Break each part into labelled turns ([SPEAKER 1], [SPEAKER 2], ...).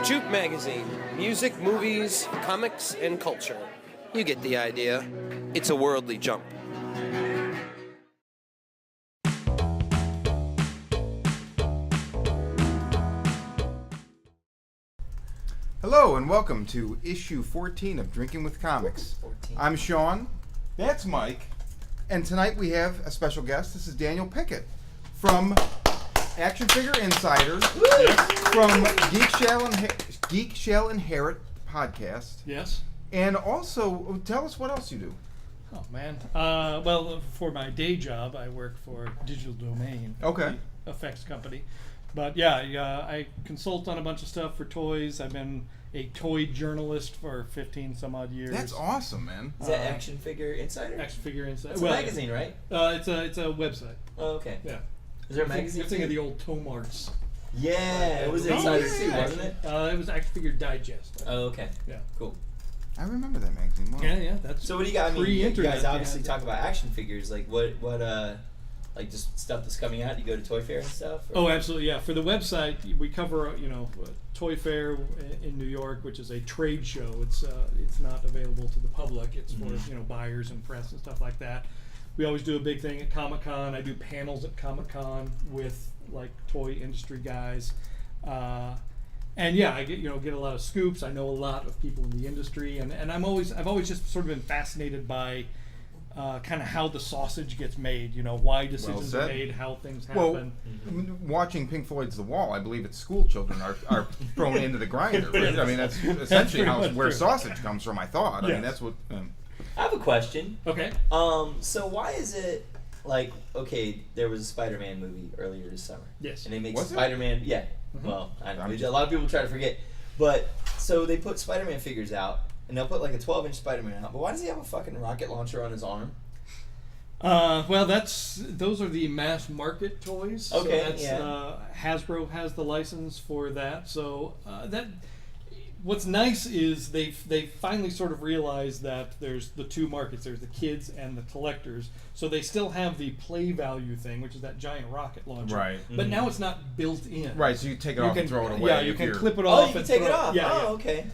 [SPEAKER 1] Juke Magazine. Music, movies, comics, and culture. You get the idea. It's a worldly jump.
[SPEAKER 2] Hello and welcome to issue 14 of Drinking with Comics.
[SPEAKER 3] 14.
[SPEAKER 2] I'm Shawn. That's Mike. And tonight we have a special guest. This is Daniel Pickett from Action Figure Insider, from Geek Shall Inherit podcast.
[SPEAKER 4] Yes.
[SPEAKER 2] And also, tell us what else you do.
[SPEAKER 4] Oh, man. Well, for my day job, I work for Digital Domain.
[SPEAKER 2] Okay.
[SPEAKER 4] The effects company. But yeah, I consult on a bunch of stuff for toys. I've been a toy journalist for 15 some odd years.
[SPEAKER 2] That's awesome, man.
[SPEAKER 3] Is that Action Figure Insider?
[SPEAKER 4] Action Figure Insider.
[SPEAKER 3] It's a magazine, right?
[SPEAKER 4] It's a website.
[SPEAKER 3] Oh, okay.
[SPEAKER 4] Yeah.
[SPEAKER 3] Is there a magazine?
[SPEAKER 4] You're thinking of the old Tomarts.
[SPEAKER 3] Yeah, it was Insider too, wasn't it?
[SPEAKER 4] It was Action Figure Digest.
[SPEAKER 3] Oh, okay.
[SPEAKER 4] Yeah.
[SPEAKER 3] Cool.
[SPEAKER 2] I remember that magazine. Wow.
[SPEAKER 4] Yeah, that's.
[SPEAKER 3] So what do you got? I mean, you
[SPEAKER 4] pre-internet,
[SPEAKER 3] guys obviously
[SPEAKER 4] yeah.
[SPEAKER 3] talk about action figures. Like what like just stuff that's coming out. You go to Toy Fair and stuff. Or?
[SPEAKER 4] Oh, absolutely, yeah. For the website, we cover Toy Fair in New York, which is a trade show. It's not available to the public. It's for buyers and press and stuff like that. We always do a big thing at Comic-Con. I do panels at Comic-Con with like toy industry guys. And yeah, I get a lot of scoops. I know a lot of people in the industry, and I've always just sort of been fascinated by kind of how the sausage gets made. Why decisions are made, how things happen.
[SPEAKER 2] Well, watching Pink Floyd's The Wall, I believe it's school children are thrown into the grinder. Right? I mean, that's essentially where sausage comes from. I thought.
[SPEAKER 4] Yes.
[SPEAKER 2] I mean, that's what.
[SPEAKER 3] I have a question.
[SPEAKER 4] Okay.
[SPEAKER 3] So why is it like there was a Spider-Man movie earlier this summer.
[SPEAKER 4] Yes.
[SPEAKER 3] And they make
[SPEAKER 2] Was it?
[SPEAKER 3] Spider-Man. Yeah.
[SPEAKER 4] Mm-hmm.
[SPEAKER 3] Well, a lot of people try to forget, but so they put Spider-Man figures out, and they'll put like a 12-inch Spider-Man out. But why does he have a fucking rocket launcher on his arm?
[SPEAKER 4] Well, those are the mass market toys.
[SPEAKER 3] Okay,
[SPEAKER 4] So that's,
[SPEAKER 3] yeah.
[SPEAKER 4] Hasbro has the license for that. So what's nice is they finally sort of realized that there's the two markets. There's the kids and the collectors. So they still have the play value thing, which is that giant rocket launcher.
[SPEAKER 2] Right.
[SPEAKER 4] But now it's not built in.
[SPEAKER 2] Right, so you take it off and throw it away.
[SPEAKER 4] Yeah, you can clip it
[SPEAKER 3] Oh,
[SPEAKER 4] off.
[SPEAKER 3] you can
[SPEAKER 4] and
[SPEAKER 3] take
[SPEAKER 4] throw
[SPEAKER 3] it off.
[SPEAKER 4] Yeah,
[SPEAKER 3] oh,
[SPEAKER 4] yeah.
[SPEAKER 3] okay.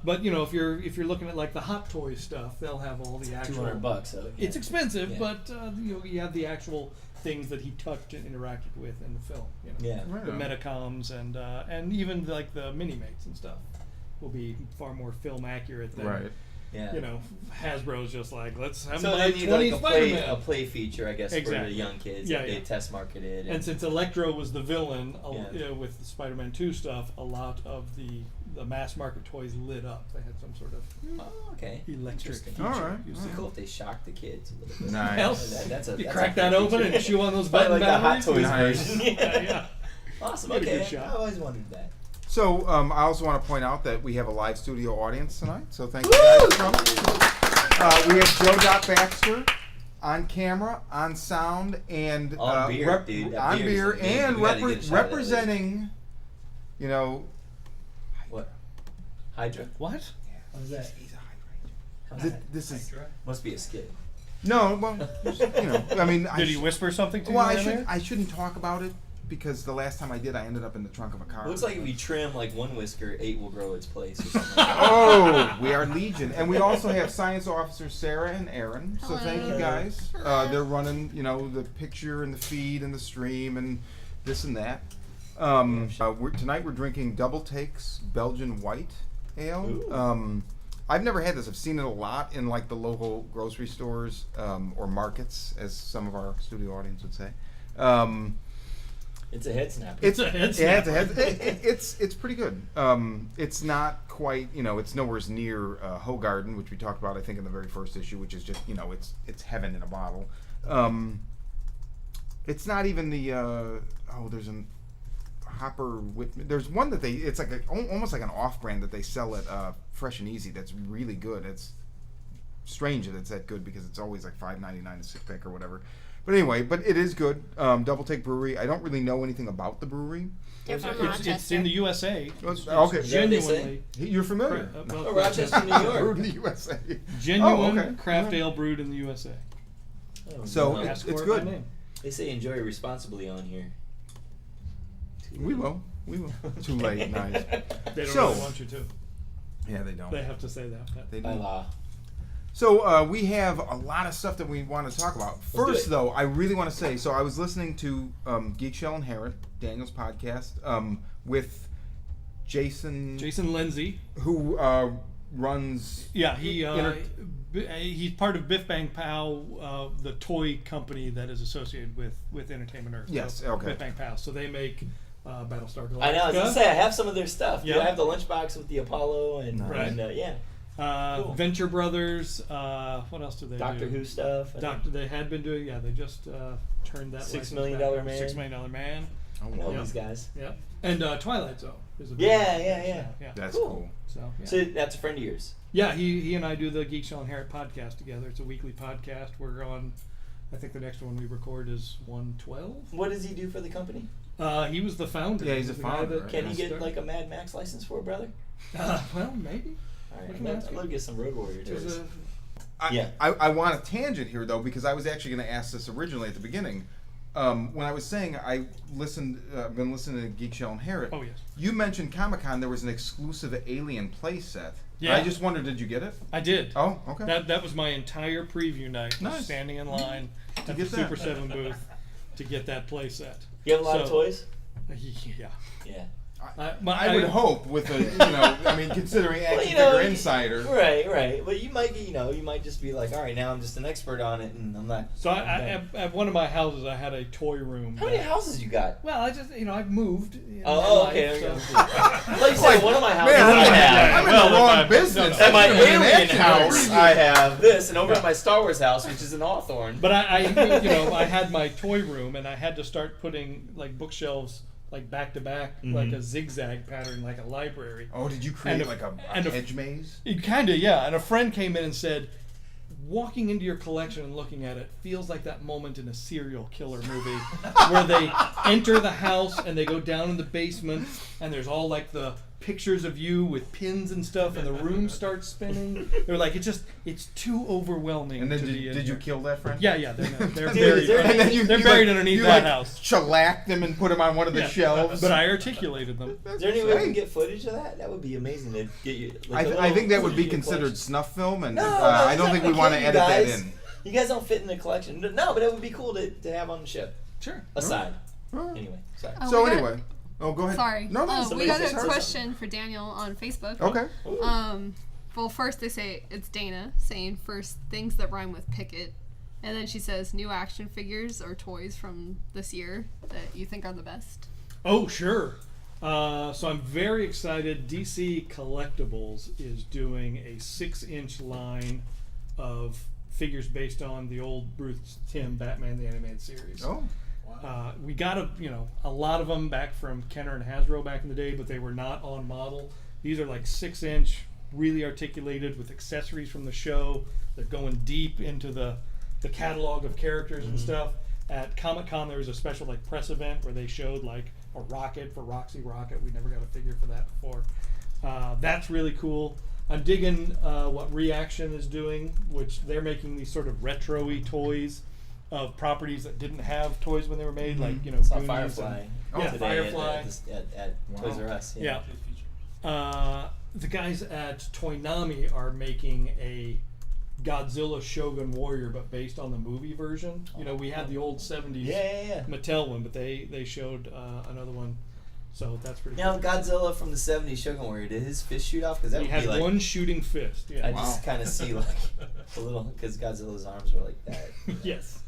[SPEAKER 4] But if you're looking at like the Hot Toy stuff, they'll have all the actual.
[SPEAKER 3] $200. So, yeah.
[SPEAKER 4] It's expensive,
[SPEAKER 3] Yeah.
[SPEAKER 4] but you have the actual things that he touched and interacted with in the film.
[SPEAKER 3] Yeah.
[SPEAKER 2] Right
[SPEAKER 4] The
[SPEAKER 2] on.
[SPEAKER 4] Metacoms and even like the mini mates and stuff will be far more film accurate than
[SPEAKER 2] Right.
[SPEAKER 3] Yeah.
[SPEAKER 4] Hasbro's just like let's have
[SPEAKER 3] So
[SPEAKER 4] my
[SPEAKER 3] they need
[SPEAKER 4] 20
[SPEAKER 3] like
[SPEAKER 4] Spider-Man.
[SPEAKER 3] a play feature, I guess, for
[SPEAKER 4] Exactly.
[SPEAKER 3] the young kids
[SPEAKER 4] Yeah,
[SPEAKER 3] that
[SPEAKER 4] yeah.
[SPEAKER 3] they test marketed.
[SPEAKER 4] And since Electro was the villain
[SPEAKER 3] Yeah.
[SPEAKER 4] with the Spider-Man 2 stuff, a lot of the mass market toys lit up. They had some sort of
[SPEAKER 3] oh, okay.
[SPEAKER 4] electric
[SPEAKER 3] Interesting.
[SPEAKER 4] feature.
[SPEAKER 2] All right.
[SPEAKER 4] You
[SPEAKER 3] It'd
[SPEAKER 4] see.
[SPEAKER 3] be cool if they shocked the kids a little bit.
[SPEAKER 2] Nice.
[SPEAKER 3] That's
[SPEAKER 4] You
[SPEAKER 3] that's
[SPEAKER 4] crack
[SPEAKER 3] a
[SPEAKER 4] that
[SPEAKER 3] cool
[SPEAKER 4] open
[SPEAKER 3] feature.
[SPEAKER 4] and chew on those
[SPEAKER 3] Probably
[SPEAKER 4] button
[SPEAKER 3] like the Hot
[SPEAKER 4] batteries.
[SPEAKER 3] Toys
[SPEAKER 2] Nice.
[SPEAKER 3] version.
[SPEAKER 4] yeah.
[SPEAKER 3] Awesome.
[SPEAKER 4] Get a
[SPEAKER 3] Okay.
[SPEAKER 4] good shot.
[SPEAKER 3] I always wondered that.
[SPEAKER 2] So I also want to point out that we have a live studio audience tonight. So thank you guys for coming. We have Joe Baxter on camera, on sound, and
[SPEAKER 3] On beer, dude. That
[SPEAKER 2] on
[SPEAKER 3] beer
[SPEAKER 2] beer,
[SPEAKER 3] is amazing.
[SPEAKER 2] and
[SPEAKER 3] We gotta get a shot of that
[SPEAKER 2] representing.
[SPEAKER 3] What? Hydra?
[SPEAKER 4] What?
[SPEAKER 3] What is that?
[SPEAKER 2] He's a hydrant. This is
[SPEAKER 3] Must be a skit.
[SPEAKER 2] no. Well, I mean,
[SPEAKER 4] Did he whisper something to you?
[SPEAKER 2] Well,
[SPEAKER 4] earlier?
[SPEAKER 2] I shouldn't talk about it because the last time I did, I ended up in the trunk of a car.
[SPEAKER 3] Looks like if we trim like one whisker, 8 will grow its place or something. Like that.
[SPEAKER 2] Oh, we are legion, and we also have science officers Sarah and Aaron. So thank you guys. They're running, the picture and the feed and the stream and this and that. Tonight we're drinking Double Take's Belgian White Ale. I've never had this. I've seen it a lot in like the local grocery stores or markets, as some of our studio audience would say.
[SPEAKER 3] It's a head snapper.
[SPEAKER 4] It's a head snapper.
[SPEAKER 2] It's pretty good. It's not quite, it's nowhere near Hoegaarden, which we talked about, I think, in the very first issue, which is just, it's heaven in a bottle. It's not even the, there's an Hopper Whitman. There's one that it's like almost like an off-brand that they sell at Fresh and Easy that's really good. It's strange that it's that good because it's always like $5.99 a six-pack or whatever. But anyway, it is good. Double Take Brewery. I don't really know anything about the brewery.
[SPEAKER 5] They're from Rochester.
[SPEAKER 4] It's in the USA.
[SPEAKER 2] Okay.
[SPEAKER 3] Is that what they say?
[SPEAKER 4] Genuinely.
[SPEAKER 2] You're familiar.
[SPEAKER 3] Oh, Rochester, New York.
[SPEAKER 2] Brewed in the USA.
[SPEAKER 4] Genuine
[SPEAKER 2] Oh, okay.
[SPEAKER 4] craft ale brewed in the USA.
[SPEAKER 3] Oh,
[SPEAKER 2] So
[SPEAKER 3] no.
[SPEAKER 2] it's
[SPEAKER 4] Ask for it
[SPEAKER 2] good.
[SPEAKER 4] by name.
[SPEAKER 3] They say enjoy responsibly on here.
[SPEAKER 2] We will. We will. Too late. Nice.
[SPEAKER 4] They don't
[SPEAKER 2] So-
[SPEAKER 4] really want you to.
[SPEAKER 2] Yeah, they don't.
[SPEAKER 4] They have to say that.
[SPEAKER 2] They
[SPEAKER 3] By
[SPEAKER 2] don't.
[SPEAKER 3] law.
[SPEAKER 2] So we have a lot of stuff that we want to talk about.
[SPEAKER 3] do
[SPEAKER 2] First,
[SPEAKER 3] it.
[SPEAKER 2] though, I really want to say. So I was listening to Geek Shell and Harrod, Daniel's podcast, with Jason,
[SPEAKER 4] Lindsay.
[SPEAKER 2] who runs.
[SPEAKER 4] Yeah, he's part of Biff Bang Pow, the toy company that is associated with Entertainment Earth.
[SPEAKER 2] Yes,
[SPEAKER 4] So,
[SPEAKER 2] okay.
[SPEAKER 4] Biff Bang Pow. So they make Battlestar Galactica.
[SPEAKER 3] I know. I was gonna say I have some of their stuff.
[SPEAKER 4] Yeah.
[SPEAKER 3] Yeah. I have the lunchbox with the Apollo and,
[SPEAKER 2] Nice.
[SPEAKER 3] and yeah, Cool.
[SPEAKER 4] Venture Brothers. What else do they do?
[SPEAKER 3] Doctor Who stuff.
[SPEAKER 4] They had been doing. Yeah, they just turned that.
[SPEAKER 3] $6
[SPEAKER 4] license
[SPEAKER 3] Million
[SPEAKER 4] back.
[SPEAKER 3] Man.
[SPEAKER 4] $6 Million Man.
[SPEAKER 2] Oh,
[SPEAKER 3] I know
[SPEAKER 2] wow.
[SPEAKER 3] these guys.
[SPEAKER 4] Yep. And Twilight Zone is a big
[SPEAKER 3] Yeah,
[SPEAKER 4] one.
[SPEAKER 3] yeah.
[SPEAKER 4] Yeah.
[SPEAKER 2] That's
[SPEAKER 3] Cool.
[SPEAKER 2] cool.
[SPEAKER 4] So yeah.
[SPEAKER 3] So that's a friend of yours.
[SPEAKER 4] Yeah, he and I do the Geek Shell and Harrod podcast together. It's a weekly podcast. We're on, I think the next one we record is 112.
[SPEAKER 3] What does he do for the company?
[SPEAKER 4] He was the founder.
[SPEAKER 2] Yeah, he's a
[SPEAKER 4] the guy
[SPEAKER 2] founder,
[SPEAKER 4] that-
[SPEAKER 2] right?
[SPEAKER 3] Can he get
[SPEAKER 4] started-
[SPEAKER 3] like a Mad Max license for it, brother?
[SPEAKER 4] well, maybe.
[SPEAKER 3] All
[SPEAKER 4] We
[SPEAKER 3] right,
[SPEAKER 4] can
[SPEAKER 3] I'd
[SPEAKER 4] ask him.
[SPEAKER 3] love to get some Road Warrior
[SPEAKER 4] There's
[SPEAKER 3] toys.
[SPEAKER 4] a-
[SPEAKER 2] I want a tangent here though because I was actually going to ask this originally at the beginning. When I was saying I listened, I've been listening to Geek Shell and Harrod.
[SPEAKER 4] Oh, yes.
[SPEAKER 2] You mentioned Comic-Con. There was an exclusive Alien play set.
[SPEAKER 4] Yeah.
[SPEAKER 2] I just wondered, did you get it?
[SPEAKER 4] I did.
[SPEAKER 2] Oh, okay.
[SPEAKER 4] That was my entire preview night.
[SPEAKER 2] Nice.
[SPEAKER 4] Standing in line at the
[SPEAKER 2] get that.
[SPEAKER 4] Super 7 booth to get that play set.
[SPEAKER 3] You have a lot of
[SPEAKER 4] So-
[SPEAKER 3] toys?
[SPEAKER 4] Yeah.
[SPEAKER 3] Yeah.
[SPEAKER 2] I would hope with a, I mean, considering Action Figure Insider.
[SPEAKER 3] Right. But you might, you might just be like, all right, now I'm just an expert on it, and I'm not.
[SPEAKER 4] So at one of my houses, I had a toy room.
[SPEAKER 3] How many
[SPEAKER 4] that-
[SPEAKER 3] houses you got?
[SPEAKER 4] Well, I just, I've moved. in
[SPEAKER 3] Oh,
[SPEAKER 4] my
[SPEAKER 3] okay.
[SPEAKER 4] life, so-
[SPEAKER 3] Like you said, one of my houses
[SPEAKER 2] Man,
[SPEAKER 3] I have.
[SPEAKER 2] I'm in
[SPEAKER 4] Well,
[SPEAKER 2] the
[SPEAKER 4] if
[SPEAKER 2] wrong
[SPEAKER 4] I-
[SPEAKER 2] business.
[SPEAKER 4] no,
[SPEAKER 3] At my
[SPEAKER 2] I should've been in
[SPEAKER 3] alien
[SPEAKER 2] that
[SPEAKER 3] house,
[SPEAKER 2] preview.
[SPEAKER 3] I have this, and over at my Star Wars house, which is in Hawthorne.
[SPEAKER 4] But I had my toy room, and I had to start putting like bookshelves like back to back, like a zigzag pattern, like a library.
[SPEAKER 2] Oh, did you create
[SPEAKER 4] And a-
[SPEAKER 2] like a
[SPEAKER 4] and a-
[SPEAKER 2] hedge maze?
[SPEAKER 4] Kind of, yeah. And a friend came in and said, walking into your collection and looking at it feels like that moment in a serial killer movie where they enter the house and they go down in the basement and there's all like the pictures of you with pins and stuff and the room starts spinning. They're like, it's too overwhelming.
[SPEAKER 2] And then
[SPEAKER 4] to be in
[SPEAKER 2] did you
[SPEAKER 4] here.
[SPEAKER 2] kill that friend?
[SPEAKER 4] Yeah, they're
[SPEAKER 3] Dude,
[SPEAKER 4] buried.
[SPEAKER 3] is there
[SPEAKER 2] And then you
[SPEAKER 4] They're
[SPEAKER 2] you
[SPEAKER 4] buried
[SPEAKER 2] like-
[SPEAKER 4] underneath
[SPEAKER 2] you
[SPEAKER 4] that
[SPEAKER 2] like
[SPEAKER 4] house.
[SPEAKER 2] Shellacked them and put them on one of the
[SPEAKER 4] Yeah.
[SPEAKER 2] shelves.
[SPEAKER 4] But I articulated them.
[SPEAKER 3] Is there any way we can get footage of that? That would be amazing to get you. Like, a
[SPEAKER 2] I think that
[SPEAKER 3] little
[SPEAKER 2] would be
[SPEAKER 3] footage of your
[SPEAKER 2] considered
[SPEAKER 3] collection.
[SPEAKER 2] snuff film, and
[SPEAKER 3] No,
[SPEAKER 2] I don't think we want to
[SPEAKER 3] you
[SPEAKER 2] edit that
[SPEAKER 3] guys.
[SPEAKER 2] in.
[SPEAKER 3] You guys don't fit in the collection. No, but it would be cool to have on the show.
[SPEAKER 4] Sure.
[SPEAKER 3] Aside.
[SPEAKER 2] Alright.
[SPEAKER 3] Anyway, sorry.
[SPEAKER 5] Oh,
[SPEAKER 2] So
[SPEAKER 5] we got-
[SPEAKER 2] anyway, go ahead.
[SPEAKER 5] Sorry.
[SPEAKER 2] No,
[SPEAKER 5] we
[SPEAKER 3] somebody
[SPEAKER 5] got
[SPEAKER 3] just
[SPEAKER 5] a
[SPEAKER 3] heard
[SPEAKER 5] question for Daniel on Facebook.
[SPEAKER 2] Okay.
[SPEAKER 5] Well, first they say it's Dana saying first things that rhyme with Pickett, and then she says new action figures or toys from this year that you think are the best.
[SPEAKER 4] Oh, sure. So I'm very excited. DC Collectibles is doing a 6-inch line of figures based on the old Bruce Timm Batman the Animated Series.
[SPEAKER 2] Oh.
[SPEAKER 4] We got a lot of them back from Kenner and Hasbro back in the day, but they were not on model. These are like 6-inch, really articulated with accessories from the show. They're going deep into the catalog of characters and stuff. At Comic-Con, there was a special like press event where they showed like a rocket for Roxy Rocket. We never got a figure for that before. That's really cool. I'm digging what Reaction is doing, which they're making these sort of retro-y toys of properties that didn't have toys when they were made, like
[SPEAKER 3] Saw
[SPEAKER 4] Goonies
[SPEAKER 3] Firefly.
[SPEAKER 4] yeah,
[SPEAKER 3] today
[SPEAKER 4] Firefly.
[SPEAKER 3] at
[SPEAKER 2] Wow.
[SPEAKER 3] Toys R Us.
[SPEAKER 4] Yeah. The guys at Toynami are making a Godzilla Shogun Warrior, but based on the movie version. We had the old 70s
[SPEAKER 3] Yeah.
[SPEAKER 4] Mattel one, but they showed another one. So that's pretty
[SPEAKER 3] Now
[SPEAKER 4] cool.
[SPEAKER 3] Godzilla from the '70s Shogun Warrior, did his fist shoot off? Because that
[SPEAKER 4] He
[SPEAKER 3] would
[SPEAKER 4] had
[SPEAKER 3] be like
[SPEAKER 4] one shooting fist. Yeah.
[SPEAKER 3] I just kind of see like a little because Godzilla's arms were like that.
[SPEAKER 4] Yes.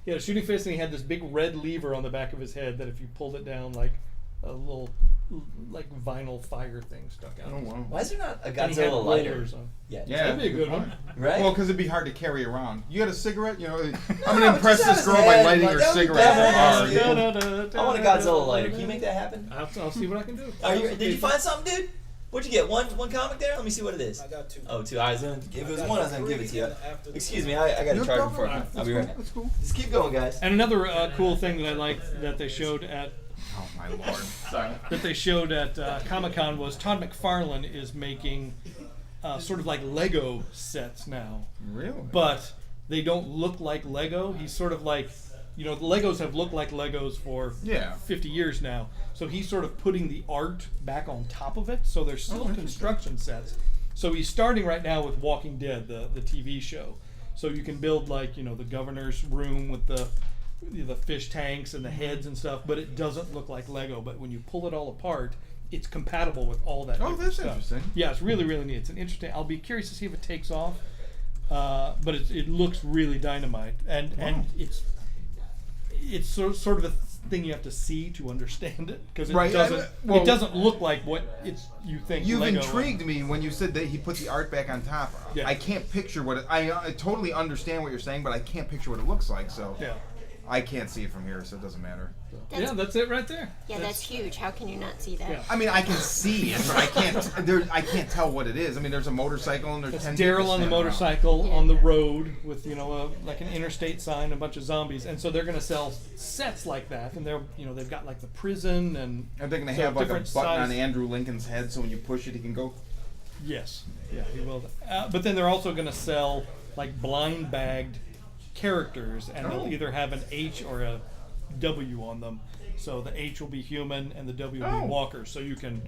[SPEAKER 4] He had a shooting fist, and he had this big red lever on the back of his head that if you pulled it down, like a little like vinyl fire thing stuck out.
[SPEAKER 2] Oh wow.
[SPEAKER 3] Why is there not a
[SPEAKER 4] And he had
[SPEAKER 3] Godzilla lighter?
[SPEAKER 4] rollers on.
[SPEAKER 3] Yeah.
[SPEAKER 2] Yeah.
[SPEAKER 4] That'd be a good one.
[SPEAKER 3] Right.
[SPEAKER 2] Well, because it'd be hard to carry around. You got a cigarette? I'm gonna
[SPEAKER 3] No,
[SPEAKER 2] impress
[SPEAKER 3] just have
[SPEAKER 2] this
[SPEAKER 3] his
[SPEAKER 2] girl by
[SPEAKER 3] head,
[SPEAKER 2] lighting
[SPEAKER 3] like,
[SPEAKER 2] her
[SPEAKER 3] that would be
[SPEAKER 2] cigarette.
[SPEAKER 3] badass,
[SPEAKER 2] Alright,
[SPEAKER 3] dude. I want a Godzilla lighter. Can you make that happen?
[SPEAKER 4] I'll see what I can do.
[SPEAKER 3] Did you find something, dude? What'd you get? One comic there? Let me see what it is.
[SPEAKER 6] I got two.
[SPEAKER 3] Oh, two. If it was one, I was gonna give it to you.
[SPEAKER 6] After the-
[SPEAKER 3] Excuse me, I got to
[SPEAKER 2] No
[SPEAKER 3] charge
[SPEAKER 2] problem.
[SPEAKER 3] before.
[SPEAKER 2] That's
[SPEAKER 3] I'll be
[SPEAKER 2] cool.
[SPEAKER 3] right back.
[SPEAKER 2] That's cool.
[SPEAKER 3] Just keep going, guys.
[SPEAKER 4] And another cool thing that I liked that they showed at
[SPEAKER 2] Oh my lord. Sorry.
[SPEAKER 4] Comic-Con was Todd McFarlane is making sort of like Lego sets now,
[SPEAKER 2] Really?
[SPEAKER 4] but they don't look like Lego. He's sort of like the Legos have looked like Legos for
[SPEAKER 2] Yeah.
[SPEAKER 4] 50 years now. So he's sort of putting the art back on top of it. So there's still construction sets. So he's starting right now with Walking Dead, the TV show. So you can build like, the governor's room with the fish tanks and the heads and stuff, but it doesn't look like Lego. But when you pull it all apart, it's compatible with all that.
[SPEAKER 2] Oh, that's
[SPEAKER 4] stuff.
[SPEAKER 2] interesting.
[SPEAKER 4] Yeah, it's really, really neat. It's an interesting. I'll be curious to see if it takes off. But it looks really dynamite, and it's sort of a thing you have to see to understand it, because it doesn't look like what you think.
[SPEAKER 2] You've
[SPEAKER 4] Lego
[SPEAKER 2] intrigued me when you said that he put the art back on top.
[SPEAKER 4] Yeah.
[SPEAKER 2] I can't picture what I totally understand what you're saying, but I can't picture what it looks like. So
[SPEAKER 4] Yeah.
[SPEAKER 2] I can't see it from here, so it doesn't matter.
[SPEAKER 4] That's it right there.
[SPEAKER 6] Yeah, that's huge. How can you not see that?
[SPEAKER 4] Yeah.
[SPEAKER 2] I mean, I can see it, but I can't tell what it is. I mean, there's a motorcycle and there's
[SPEAKER 4] It's
[SPEAKER 2] 10 people
[SPEAKER 4] Daryl on the
[SPEAKER 2] standing around.
[SPEAKER 4] motorcycle on the road with like an interstate sign, a bunch of zombies, and so they're going to sell sets like that, and they've got like the prison and.
[SPEAKER 2] Are they going to
[SPEAKER 4] so
[SPEAKER 2] have like a button
[SPEAKER 4] different
[SPEAKER 2] on
[SPEAKER 4] size-
[SPEAKER 2] Andrew Lincoln's head, so when you push it, he can go?
[SPEAKER 4] Yes, yeah, he will. But then they're also going to sell like blind bagged characters, and they'll either have an H or a W on them. So the H will be human, and the W will be walkers. So you can,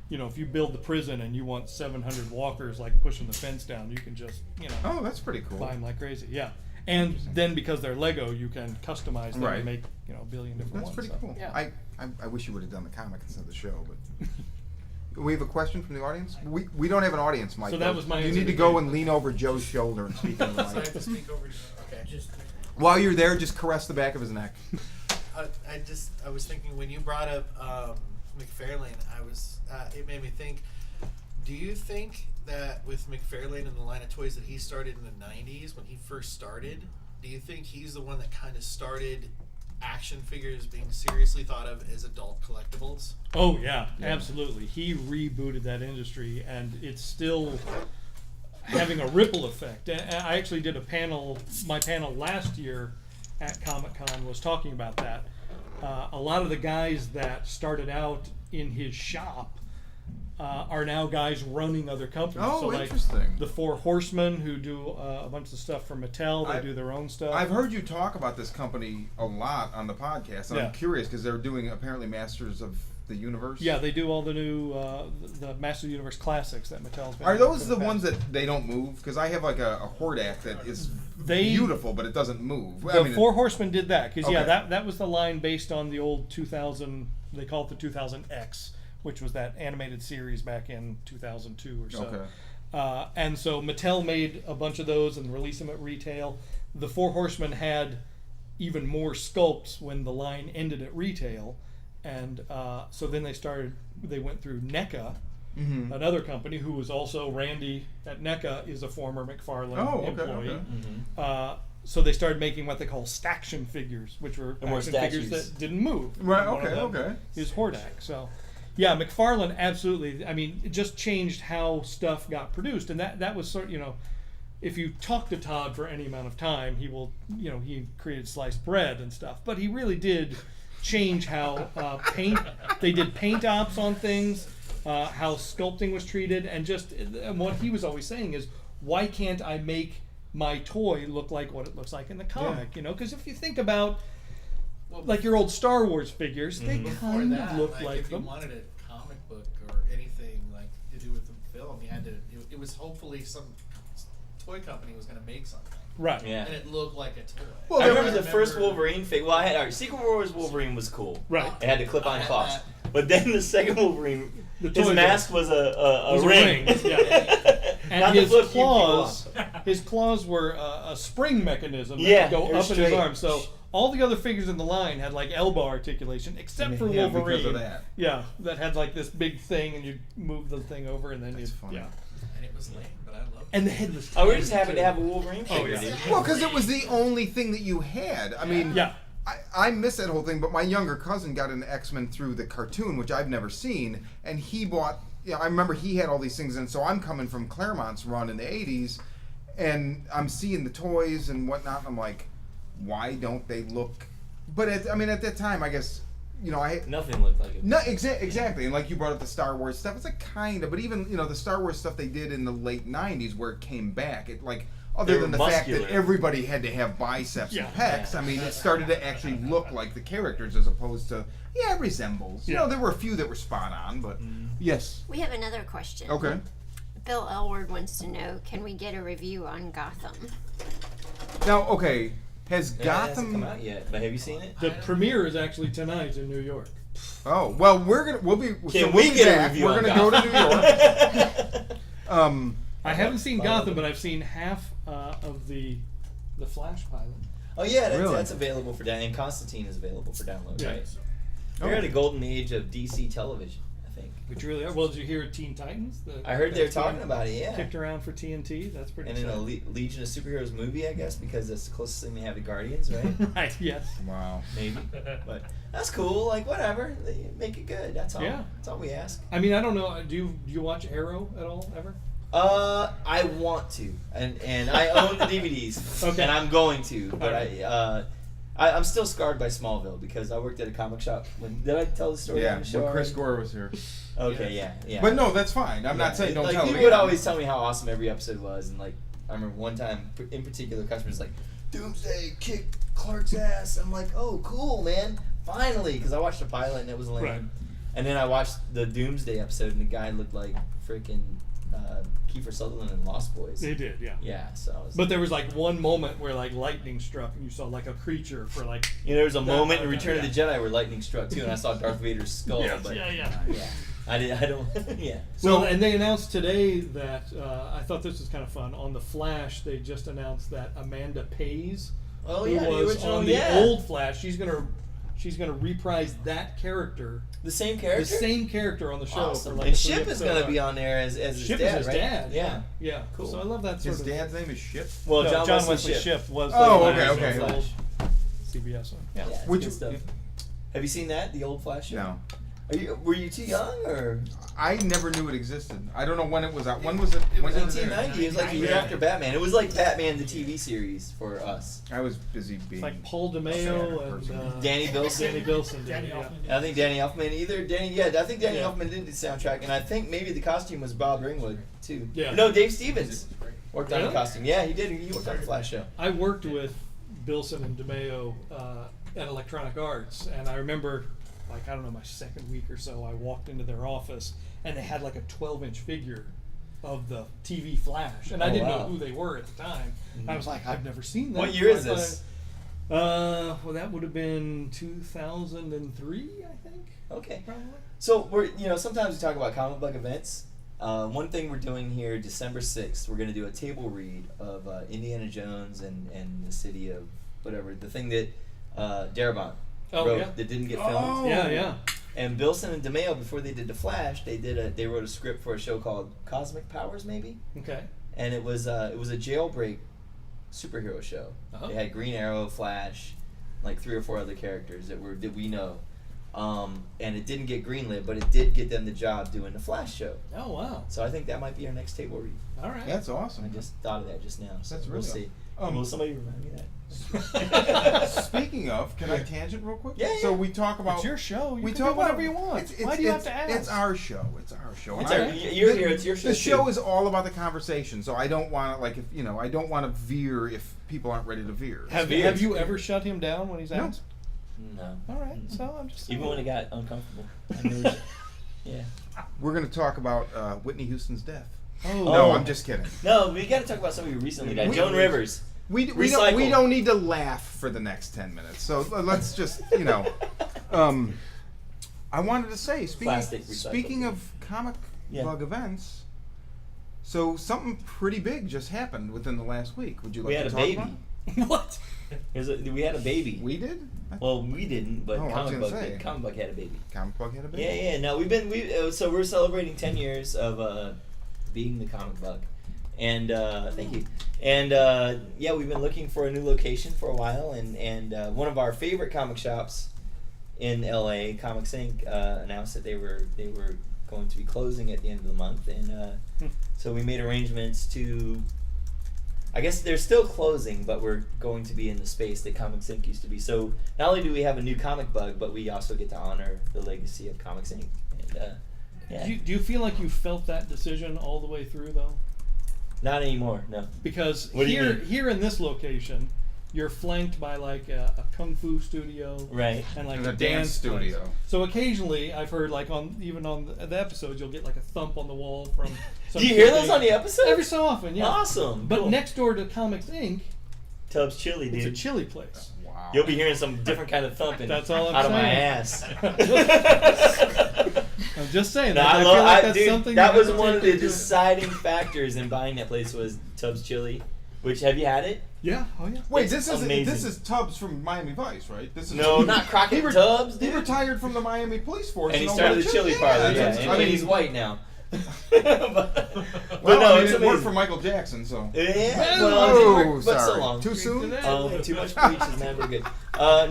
[SPEAKER 4] if you build the prison and you want 700 walkers like pushing the fence down, you can just,
[SPEAKER 2] Oh, that's pretty cool.
[SPEAKER 4] buy them like crazy. Yeah. And then because they're Lego, you can customize them
[SPEAKER 2] Right.
[SPEAKER 4] and make a billion different
[SPEAKER 2] That's
[SPEAKER 4] ones.
[SPEAKER 2] pretty
[SPEAKER 4] so,
[SPEAKER 2] cool.
[SPEAKER 4] Yeah.
[SPEAKER 2] I wish you would have done the comic instead of the show, but. We have a question from the audience? We don't have an audience, Mike.
[SPEAKER 4] So that was my
[SPEAKER 2] You
[SPEAKER 4] answer
[SPEAKER 2] need to
[SPEAKER 4] to
[SPEAKER 2] go
[SPEAKER 4] Dave.
[SPEAKER 2] and lean over Joe's shoulder and speak in the
[SPEAKER 7] So I
[SPEAKER 2] mic.
[SPEAKER 7] have to speak over. Okay.
[SPEAKER 2] While you're there, just caress the back of his neck.
[SPEAKER 7] I was thinking when you brought up McFarlane, it made me think. Do you think that with McFarlane and the line of toys that he started in the '90s when he first started, do you think he's the one that kind of started action figures being seriously thought of as adult collectibles?
[SPEAKER 4] Oh yeah, absolutely. He rebooted that industry, and it's still having a ripple effect. And I actually did my panel last year at Comic-Con was talking about that. A lot of the guys that started out in his shop are now guys running other companies.
[SPEAKER 2] Oh,
[SPEAKER 4] so like
[SPEAKER 2] interesting.
[SPEAKER 4] the Four Horsemen, who do a bunch of stuff for Mattel, they do their own stuff.
[SPEAKER 2] I've heard you talk about this company a lot on the podcast, and
[SPEAKER 4] Yeah.
[SPEAKER 2] I'm curious because they're doing apparently Masters of the Universe.
[SPEAKER 4] Yeah, they do all the new the Master of the Universe classics that Mattel's been
[SPEAKER 2] Are
[SPEAKER 4] doing
[SPEAKER 2] those
[SPEAKER 4] for
[SPEAKER 2] the
[SPEAKER 4] past-
[SPEAKER 2] ones that they don't move? Because I have like a Hordak that is
[SPEAKER 4] They-
[SPEAKER 2] beautiful, but it doesn't move.
[SPEAKER 4] The Four Horsemen did that because
[SPEAKER 2] Okay.
[SPEAKER 4] that was the line based on the old 2000. They call it the 2000X, which was that animated series back in 2002 or so.
[SPEAKER 2] Okay.
[SPEAKER 4] And so Mattel made a bunch of those and released them at retail. The Four Horsemen had even more sculpts when the line ended at retail, and so then they went through NECA.
[SPEAKER 2] Mm-hmm.
[SPEAKER 4] Another company who was also Randy at NECA is a former McFarlane
[SPEAKER 2] Oh, okay,
[SPEAKER 4] employee.
[SPEAKER 2] okay.
[SPEAKER 4] So they started making what they call staction figures, which were
[SPEAKER 3] more
[SPEAKER 4] action figures
[SPEAKER 3] statues.
[SPEAKER 4] that didn't move.
[SPEAKER 2] Right,
[SPEAKER 4] One of
[SPEAKER 2] okay,
[SPEAKER 4] them
[SPEAKER 2] okay.
[SPEAKER 4] Is Hordak. So, yeah, McFarlane absolutely. I mean, it just changed how stuff got produced, and that was sort of, if you talk to Todd for any amount of time, he will, he created sliced bread and stuff, but he really did change how they did paint ops on things, how sculpting was treated, and what he was always saying is, why can't I make my toy look like what it looks like in the comic? Because if you think about like your old Star Wars figures, they
[SPEAKER 7] Before
[SPEAKER 4] kind
[SPEAKER 7] that,
[SPEAKER 4] of look like
[SPEAKER 7] if you
[SPEAKER 4] them.
[SPEAKER 7] wanted a comic book or anything like to do with the film, you had to. It was hopefully some toy company was going to make something,
[SPEAKER 4] Right.
[SPEAKER 3] Yeah.
[SPEAKER 7] and it looked like a toy.
[SPEAKER 2] Well,
[SPEAKER 3] I
[SPEAKER 2] there
[SPEAKER 3] remember
[SPEAKER 2] was-
[SPEAKER 3] the first Wolverine figure. Well, I had Secret Wars Wolverine was cool.
[SPEAKER 4] Right.
[SPEAKER 3] It had the clip-on
[SPEAKER 7] I had
[SPEAKER 3] claws.
[SPEAKER 7] that.
[SPEAKER 3] But then the second Wolverine,
[SPEAKER 4] The
[SPEAKER 3] his
[SPEAKER 4] toy
[SPEAKER 3] mask was a
[SPEAKER 4] Was a
[SPEAKER 3] ring.
[SPEAKER 4] ring, yeah. And
[SPEAKER 3] Not the
[SPEAKER 4] his
[SPEAKER 3] flip you
[SPEAKER 4] claws,
[SPEAKER 3] pull off.
[SPEAKER 4] his claws were a spring mechanism that
[SPEAKER 3] Yeah,
[SPEAKER 4] would go
[SPEAKER 3] they were
[SPEAKER 4] up in his
[SPEAKER 3] straight.
[SPEAKER 4] arm. So all the other figures in the line had like elbow articulation, except for
[SPEAKER 2] Yeah,
[SPEAKER 4] Wolverine.
[SPEAKER 2] because of that.
[SPEAKER 4] Yeah, that had like this big thing, and you move the thing over, and then
[SPEAKER 2] That's
[SPEAKER 4] you
[SPEAKER 2] funny.
[SPEAKER 4] yeah.
[SPEAKER 7] And it was lame, but I loved it.
[SPEAKER 4] And the head was.
[SPEAKER 3] Oh, we're just
[SPEAKER 4] tiny,
[SPEAKER 3] happy
[SPEAKER 4] too.
[SPEAKER 3] to have a Wolverine
[SPEAKER 4] Oh,
[SPEAKER 3] figure.
[SPEAKER 4] yeah.
[SPEAKER 3] dude.
[SPEAKER 2] Well, because it was the only thing that you had. I mean,
[SPEAKER 4] Yeah.
[SPEAKER 2] I missed that whole thing, but my younger cousin got an X-Men through the cartoon, which I've never seen, and he bought. I remember he had all these things, and so I'm coming from Claremont's run in the '80s, and I'm seeing the toys and whatnot, and I'm like, why don't they look? But at that time, I guess, I.
[SPEAKER 3] Nothing looked like it.
[SPEAKER 2] No, exactly, and like you brought up the Star Wars stuff, it's like kind of, but even the Star Wars stuff they did in the late '90s, where it came back, it like other
[SPEAKER 3] They
[SPEAKER 2] than the
[SPEAKER 3] were
[SPEAKER 2] fact that
[SPEAKER 3] muscular.
[SPEAKER 2] everybody had to have biceps
[SPEAKER 4] Yeah.
[SPEAKER 2] and pecs.
[SPEAKER 3] Yeah.
[SPEAKER 2] I mean, it started to actually look like the characters as opposed to, it resembles. You
[SPEAKER 4] Yeah.
[SPEAKER 2] know, there were a few that were spot on, but yes.
[SPEAKER 6] We have another question.
[SPEAKER 2] Okay.
[SPEAKER 6] Bill Elward wants to know, can we get a review on Gotham?
[SPEAKER 2] Now, okay, has
[SPEAKER 3] Yeah, it hasn't
[SPEAKER 2] Gotham?
[SPEAKER 3] come out yet, but have you seen it?
[SPEAKER 4] The premiere is actually tonight in New York.
[SPEAKER 2] Oh well, we'll be.
[SPEAKER 3] Can
[SPEAKER 2] we'll
[SPEAKER 3] we
[SPEAKER 2] be
[SPEAKER 3] get a
[SPEAKER 2] back.
[SPEAKER 3] review
[SPEAKER 2] We're
[SPEAKER 3] on
[SPEAKER 2] gonna go to
[SPEAKER 3] Gotham?
[SPEAKER 2] New York.
[SPEAKER 4] I haven't seen Gotham, but I've seen half of the Flash pilot.
[SPEAKER 3] Oh yeah,
[SPEAKER 2] Really?
[SPEAKER 3] that's available for download. And Constantine is available for download,
[SPEAKER 4] Yeah.
[SPEAKER 3] right? We're at a golden age of DC television, I think.
[SPEAKER 4] Which really are. Well, did you hear Teen Titans?
[SPEAKER 3] I heard they were talking about it, yeah.
[SPEAKER 4] Kicked around for TNT. That's pretty
[SPEAKER 3] And in a
[SPEAKER 4] exciting.
[SPEAKER 3] Legion of Superheroes movie, I guess, because that's the closest thing they have to Guardians, right?
[SPEAKER 4] Right, yes.
[SPEAKER 2] Wow.
[SPEAKER 3] Maybe. But that's cool. Like, whatever. They make it good. That's all.
[SPEAKER 4] Yeah.
[SPEAKER 3] That's all we ask.
[SPEAKER 4] I mean, I don't know. Do you watch Arrow at all, ever?
[SPEAKER 3] I want to, and I own the DVDs,
[SPEAKER 4] Okay.
[SPEAKER 3] and I'm going to, but
[SPEAKER 4] Alright.
[SPEAKER 3] I'm still scarred by Smallville because I worked at a comic shop. Did I tell the story
[SPEAKER 2] Yeah,
[SPEAKER 3] on the show?
[SPEAKER 2] when Chris
[SPEAKER 3] already?
[SPEAKER 2] Gore was here.
[SPEAKER 3] Okay, yeah.
[SPEAKER 2] But no, that's fine. I'm not saying don't
[SPEAKER 3] like,
[SPEAKER 2] tell
[SPEAKER 3] people
[SPEAKER 2] me.
[SPEAKER 3] would always tell me how awesome every episode was, and like I remember one time in particular, customers like, "Doomsday kicked Clark's ass." I'm like, "Oh, cool, man! Finally!" Because I watched the pilot and it was lame,
[SPEAKER 4] Right.
[SPEAKER 3] and then I watched the Doomsday episode and the guy looked like freaking Kiefer Sutherland in Lost Boys.
[SPEAKER 4] They did, yeah.
[SPEAKER 3] Yeah, so I was
[SPEAKER 4] But there was like one moment where like lightning struck and you saw like a creature for like.
[SPEAKER 3] there was a moment in
[SPEAKER 4] that,
[SPEAKER 3] Return
[SPEAKER 4] yeah.
[SPEAKER 3] of the Jedi where lightning struck too, and I saw Darth Vader's skull.
[SPEAKER 4] Yes,
[SPEAKER 3] but
[SPEAKER 4] yeah.
[SPEAKER 3] I don't. Yeah.
[SPEAKER 4] Well, and they announced today that I thought this was kind of fun. On the Flash, they just announced that Amanda Pays,
[SPEAKER 3] Oh
[SPEAKER 4] who
[SPEAKER 3] yeah, the
[SPEAKER 4] was
[SPEAKER 3] original.
[SPEAKER 4] on the
[SPEAKER 3] Yeah.
[SPEAKER 4] old Flash, she's gonna reprise that character,
[SPEAKER 3] The same character.
[SPEAKER 4] the same character on the show.
[SPEAKER 3] Awesome.
[SPEAKER 4] For like
[SPEAKER 3] And
[SPEAKER 4] a
[SPEAKER 3] Ship is
[SPEAKER 4] 3-episode
[SPEAKER 3] gonna
[SPEAKER 4] arc.
[SPEAKER 3] be on there as his
[SPEAKER 4] Ship
[SPEAKER 3] dad,
[SPEAKER 4] is his
[SPEAKER 3] right?
[SPEAKER 4] dad.
[SPEAKER 3] Yeah.
[SPEAKER 4] Yeah.
[SPEAKER 3] Cool.
[SPEAKER 4] So I love that sort
[SPEAKER 2] His
[SPEAKER 4] of.
[SPEAKER 2] dad's name is Ship.
[SPEAKER 3] Well,
[SPEAKER 4] No,
[SPEAKER 3] John
[SPEAKER 4] Wesley
[SPEAKER 3] Ship.
[SPEAKER 4] Shipp was.
[SPEAKER 2] Oh,
[SPEAKER 4] the
[SPEAKER 2] okay,
[SPEAKER 4] Flash
[SPEAKER 2] okay.
[SPEAKER 4] on the old CBS one. Yeah.
[SPEAKER 3] Yeah, it's
[SPEAKER 2] Which-
[SPEAKER 3] good stuff. Have you seen that, the old Flash show?
[SPEAKER 2] No,
[SPEAKER 3] Were you too young or?
[SPEAKER 2] I never knew it existed. I don't know when it was out. When was it?
[SPEAKER 7] It
[SPEAKER 2] when
[SPEAKER 7] was
[SPEAKER 2] did it air?
[SPEAKER 3] 1990. It was like a year
[SPEAKER 7] Yeah.
[SPEAKER 3] after Batman. It was like Batman the TV series for us.
[SPEAKER 2] I was busy being.
[SPEAKER 4] It's like Paul DeMeo and
[SPEAKER 3] Danny Bilson.
[SPEAKER 4] Danny Bilson. Did
[SPEAKER 8] Danny
[SPEAKER 4] it,
[SPEAKER 8] Elfman.
[SPEAKER 3] I think Danny Elfman. I think Danny
[SPEAKER 4] Yeah.
[SPEAKER 3] Elfman did the soundtrack, and I think maybe the costume was Bob Ringwood too.
[SPEAKER 4] Yeah.
[SPEAKER 3] No, Dave Stevens worked on the
[SPEAKER 4] Really?
[SPEAKER 3] costume. Yeah, he did. He worked on the Flash show.
[SPEAKER 4] I worked with Bilson and DeMeo at Electronic Arts, and I remember, like, I don't know, my second week or so, I walked into their office, and they had like a 12-inch figure of the TV Flash, and I
[SPEAKER 3] Oh,
[SPEAKER 4] didn't
[SPEAKER 3] wow.
[SPEAKER 4] know who they were at the time. I was like, I've never seen that.
[SPEAKER 3] What year is
[SPEAKER 4] So I
[SPEAKER 3] this?
[SPEAKER 4] thought, well, that would have been 2003, I think.
[SPEAKER 3] Okay.
[SPEAKER 4] Probably.
[SPEAKER 3] So sometimes we talk about comic book events. One thing we're doing here, December 6th, we're going to do a table read of Indiana Jones and the city of whatever, the thing that Darabont
[SPEAKER 4] Oh,
[SPEAKER 3] wrote
[SPEAKER 4] yeah.
[SPEAKER 3] that didn't get filmed.
[SPEAKER 2] Oh.
[SPEAKER 4] Yeah.
[SPEAKER 3] And Bilson and DeMeo, before they did The Flash, they wrote a script for a show called Cosmic Powers, maybe,
[SPEAKER 4] Okay.
[SPEAKER 3] and it was a jailbreak superhero show.
[SPEAKER 4] Uh-huh.
[SPEAKER 3] They had Green Arrow, Flash, like 3 or 4 other characters that we know. And it didn't get greenlit, but it did get them the job doing the Flash show.
[SPEAKER 4] Oh, wow.
[SPEAKER 3] So I think that might be our next table read.
[SPEAKER 4] All right.
[SPEAKER 2] That's
[SPEAKER 3] I
[SPEAKER 2] awesome.
[SPEAKER 3] just thought of that just now. So
[SPEAKER 2] That's
[SPEAKER 3] we'll
[SPEAKER 2] really
[SPEAKER 3] see.
[SPEAKER 2] awesome.
[SPEAKER 3] Will somebody remind me of that?
[SPEAKER 2] Speaking of, can I tangent real quick?
[SPEAKER 3] Yeah,
[SPEAKER 2] So
[SPEAKER 3] yeah.
[SPEAKER 2] we talk about.
[SPEAKER 4] It's your show. You
[SPEAKER 2] we
[SPEAKER 4] can
[SPEAKER 2] talk
[SPEAKER 4] do whatever
[SPEAKER 2] about,
[SPEAKER 4] you want.
[SPEAKER 2] It's,
[SPEAKER 4] Why do you have to ask?
[SPEAKER 2] It's our show. It's our show.
[SPEAKER 3] It's
[SPEAKER 2] And
[SPEAKER 3] our-
[SPEAKER 2] I-
[SPEAKER 3] you're here, it's your show,
[SPEAKER 2] The show
[SPEAKER 3] too.
[SPEAKER 2] is all about the conversation. So I don't want to I don't want to veer if people aren't ready to veer.
[SPEAKER 4] Have you ever shut him down when he's
[SPEAKER 2] No.
[SPEAKER 4] asked?
[SPEAKER 3] No.
[SPEAKER 4] All right. So I'm just
[SPEAKER 3] Even when it got uncomfortable. I knew it. Yeah.
[SPEAKER 2] We're going to talk about Whitney Houston's death.
[SPEAKER 4] Oh.
[SPEAKER 2] No, I'm just kidding.
[SPEAKER 3] No, we got to talk about somebody who recently died.
[SPEAKER 2] We-
[SPEAKER 3] Joan Rivers.
[SPEAKER 2] We
[SPEAKER 3] Recycle.
[SPEAKER 2] don't need to laugh for the next 10 minutes. So let's just I wanted to say
[SPEAKER 3] Plastic recycled.
[SPEAKER 2] speaking of comic
[SPEAKER 3] Yeah.
[SPEAKER 2] bug events. So something pretty big just happened within the last week. Would you like
[SPEAKER 3] We had
[SPEAKER 2] to
[SPEAKER 3] a
[SPEAKER 2] talk
[SPEAKER 3] baby.
[SPEAKER 2] about it?
[SPEAKER 4] What?
[SPEAKER 3] We had a baby.
[SPEAKER 2] We did?
[SPEAKER 3] Well, we didn't, but
[SPEAKER 2] Oh, I was
[SPEAKER 3] Comic
[SPEAKER 2] gonna
[SPEAKER 3] Book
[SPEAKER 2] say.
[SPEAKER 3] did. Comic Book had a baby.
[SPEAKER 2] Comic bug had a baby.
[SPEAKER 3] Yeah. No, so we're celebrating 10 years of being the Comic Book, and thank you. And we've been looking for a new location for a while, and one of our favorite comic shops in LA, Comics Inc., announced that they were going to be closing at the end of the month, and so we made arrangements to. I guess they're still closing, but we're going to be in the space that Comics Inc. used to be. So not only do we have a new comic bug, but we also get to honor the legacy of Comics Inc. And
[SPEAKER 4] Do you feel like you felt that decision all the way through, though?
[SPEAKER 3] Not anymore. No.
[SPEAKER 4] Because
[SPEAKER 3] What do you mean?
[SPEAKER 4] here in this location, you're flanked by like a kung fu studio,
[SPEAKER 3] Right.
[SPEAKER 4] and like
[SPEAKER 2] And
[SPEAKER 4] a
[SPEAKER 2] a dance studio.
[SPEAKER 4] place. So occasionally, I've heard like even on the episodes, you'll get like a thump on the wall from. Some
[SPEAKER 3] Do you hear
[SPEAKER 4] kid
[SPEAKER 3] those on the episodes?
[SPEAKER 4] Every so often, yeah.
[SPEAKER 3] Awesome.
[SPEAKER 4] But
[SPEAKER 3] Cool.
[SPEAKER 4] next door to Comics Inc.,
[SPEAKER 3] Tubbs Chili,
[SPEAKER 4] it's a
[SPEAKER 3] dude.
[SPEAKER 4] chili place.
[SPEAKER 2] Wow.
[SPEAKER 3] You'll be hearing some different kind of thumping
[SPEAKER 4] That's all I'm
[SPEAKER 3] out of my
[SPEAKER 4] saying.
[SPEAKER 3] ass.
[SPEAKER 4] I'm just saying.
[SPEAKER 3] No,
[SPEAKER 4] I
[SPEAKER 3] I
[SPEAKER 4] feel
[SPEAKER 3] love
[SPEAKER 4] like that's
[SPEAKER 3] dude,
[SPEAKER 4] something
[SPEAKER 3] that
[SPEAKER 4] you
[SPEAKER 3] was
[SPEAKER 4] have to
[SPEAKER 3] one of
[SPEAKER 4] take
[SPEAKER 3] the
[SPEAKER 4] into-
[SPEAKER 3] deciding factors in buying that place was Tubbs Chili. Which, have you had it?
[SPEAKER 4] Yeah. Oh yeah.
[SPEAKER 2] Wait,
[SPEAKER 3] It's
[SPEAKER 2] this
[SPEAKER 3] amazing.
[SPEAKER 2] is Tubbs from Miami Vice, right? This is
[SPEAKER 3] No, not Crockett
[SPEAKER 2] He re-
[SPEAKER 3] Tubbs,
[SPEAKER 2] He
[SPEAKER 3] dude.
[SPEAKER 2] retired from the Miami police force,
[SPEAKER 3] And he
[SPEAKER 2] all
[SPEAKER 3] started
[SPEAKER 2] that
[SPEAKER 3] the
[SPEAKER 2] shit.
[SPEAKER 3] chili parlor, yeah.
[SPEAKER 2] that's-
[SPEAKER 3] And,
[SPEAKER 2] I mean,
[SPEAKER 3] he's white now.
[SPEAKER 2] Well,
[SPEAKER 3] no,
[SPEAKER 2] I mean,
[SPEAKER 3] it's
[SPEAKER 2] it worked
[SPEAKER 3] amazing.
[SPEAKER 2] for Michael Jackson, so.
[SPEAKER 3] Yeah,
[SPEAKER 2] Oh,
[SPEAKER 3] well, it didn't work, but so
[SPEAKER 2] sorry.
[SPEAKER 3] long.
[SPEAKER 2] Too soon?
[SPEAKER 3] Too much bleach is never good.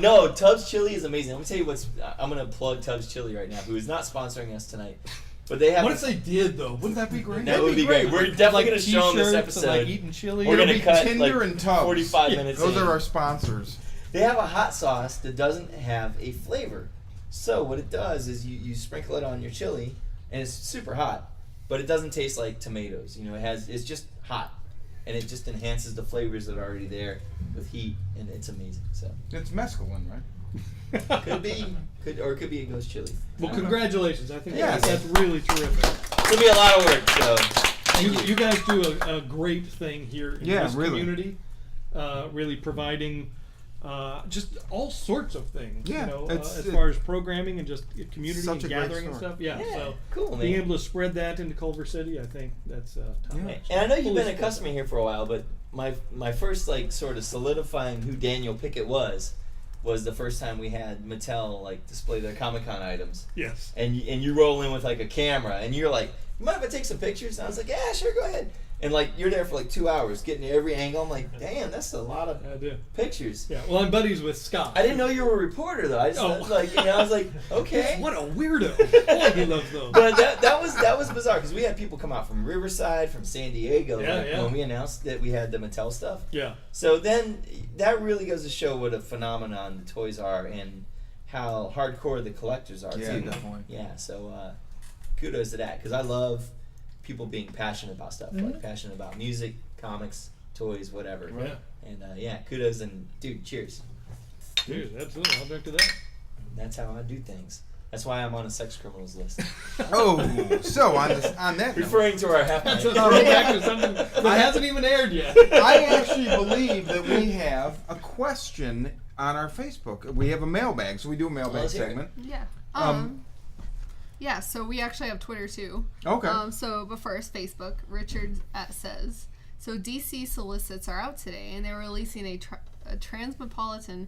[SPEAKER 3] No, Tubbs Chili is amazing. Let me tell you what's. I'm gonna plug Tubbs Chili right now, who is not sponsoring us tonight, but they have.
[SPEAKER 4] What if they did though? Wouldn't that be great?
[SPEAKER 3] That would be great. We're definitely gonna show them this
[SPEAKER 4] T-shirts and,
[SPEAKER 3] episode.
[SPEAKER 4] like eating chili.
[SPEAKER 3] We're
[SPEAKER 2] It'll
[SPEAKER 3] gonna
[SPEAKER 2] be
[SPEAKER 3] cut
[SPEAKER 2] Tinder
[SPEAKER 3] like
[SPEAKER 2] and Tubbs.
[SPEAKER 3] 45 minutes.
[SPEAKER 2] Those
[SPEAKER 3] in.
[SPEAKER 2] are our sponsors.
[SPEAKER 3] They have a hot sauce that doesn't have a flavor. So what it does is you sprinkle it on your chili, and it's super hot, but it doesn't taste like tomatoes. You know, it's just hot, and it just enhances the flavors that are already there with heat, and it's amazing. So
[SPEAKER 2] It's mescaline, right?
[SPEAKER 3] could be, it could be a ghost chili.
[SPEAKER 4] Well, congratulations! I think
[SPEAKER 2] Yes.
[SPEAKER 4] that's really terrific.
[SPEAKER 3] It'll be a lot of work. So
[SPEAKER 4] You guys do a great thing here in
[SPEAKER 2] Yeah,
[SPEAKER 4] this
[SPEAKER 2] really.
[SPEAKER 4] community, really providing just all sorts of things.
[SPEAKER 2] Yeah,
[SPEAKER 4] you know,
[SPEAKER 2] it's-
[SPEAKER 4] as far as programming and just community
[SPEAKER 2] Such
[SPEAKER 4] and
[SPEAKER 2] a great
[SPEAKER 4] gathering and
[SPEAKER 2] story.
[SPEAKER 4] stuff. Yeah,
[SPEAKER 3] Yeah,
[SPEAKER 4] so
[SPEAKER 3] cool, man.
[SPEAKER 4] being able to spread that into Culver City, I think that's top notch.
[SPEAKER 3] And I know you've
[SPEAKER 4] Fully
[SPEAKER 3] been a
[SPEAKER 4] support
[SPEAKER 3] customer here for a while, but my first like sort of solidifying who Daniel Pickett was the first time we had Mattel like display their Comic-Con items.
[SPEAKER 4] that. Yes.
[SPEAKER 3] And you roll in with like a camera, and you're like, "You mind if I take some pictures?" And I was like, "Yeah, sure, go ahead." And like you're there for like 2 hours, getting every angle. I'm like, "Damn, that's a lot of
[SPEAKER 4] I do.
[SPEAKER 3] pictures."
[SPEAKER 4] Yeah. Well, I'm buddies with Scott.
[SPEAKER 3] I didn't know you were a reporter though. I just
[SPEAKER 4] Oh.
[SPEAKER 3] like I was like, okay.
[SPEAKER 4] What a weirdo! Boy, he loves those.
[SPEAKER 3] But that was bizarre because we had people come out from Riverside, from San Diego,
[SPEAKER 4] Yeah,
[SPEAKER 3] like,
[SPEAKER 4] yeah.
[SPEAKER 3] when we announced that we had the Mattel stuff.
[SPEAKER 4] Yeah.
[SPEAKER 3] So then that really goes to show what a phenomenon the toys are and how hardcore the collectors are
[SPEAKER 2] Yeah,
[SPEAKER 3] too.
[SPEAKER 2] definitely.
[SPEAKER 3] Yeah, so kudos to that because I love people being passionate about stuff, like passionate about music, comics, toys, whatever.
[SPEAKER 4] Right.
[SPEAKER 3] And yeah, kudos and dude, cheers.
[SPEAKER 4] Dude, absolutely. I'll drink to that.
[SPEAKER 3] That's how I do things. That's why I'm on a sex criminals list.
[SPEAKER 2] Oh, so on that note,
[SPEAKER 3] Referring to our half
[SPEAKER 4] So
[SPEAKER 3] night.
[SPEAKER 4] throw back to something that hasn't even aired yet.
[SPEAKER 2] I actually believe that we have a question on our Facebook. We have a mailbag, so we do a mailbag
[SPEAKER 3] Let's hear it.
[SPEAKER 2] segment.
[SPEAKER 5] Yeah. Yeah, so we actually have Twitter too.
[SPEAKER 2] Okay.
[SPEAKER 5] But first, Facebook. Richard says, so DC solicits are out today, and they're releasing a Transmetropolitan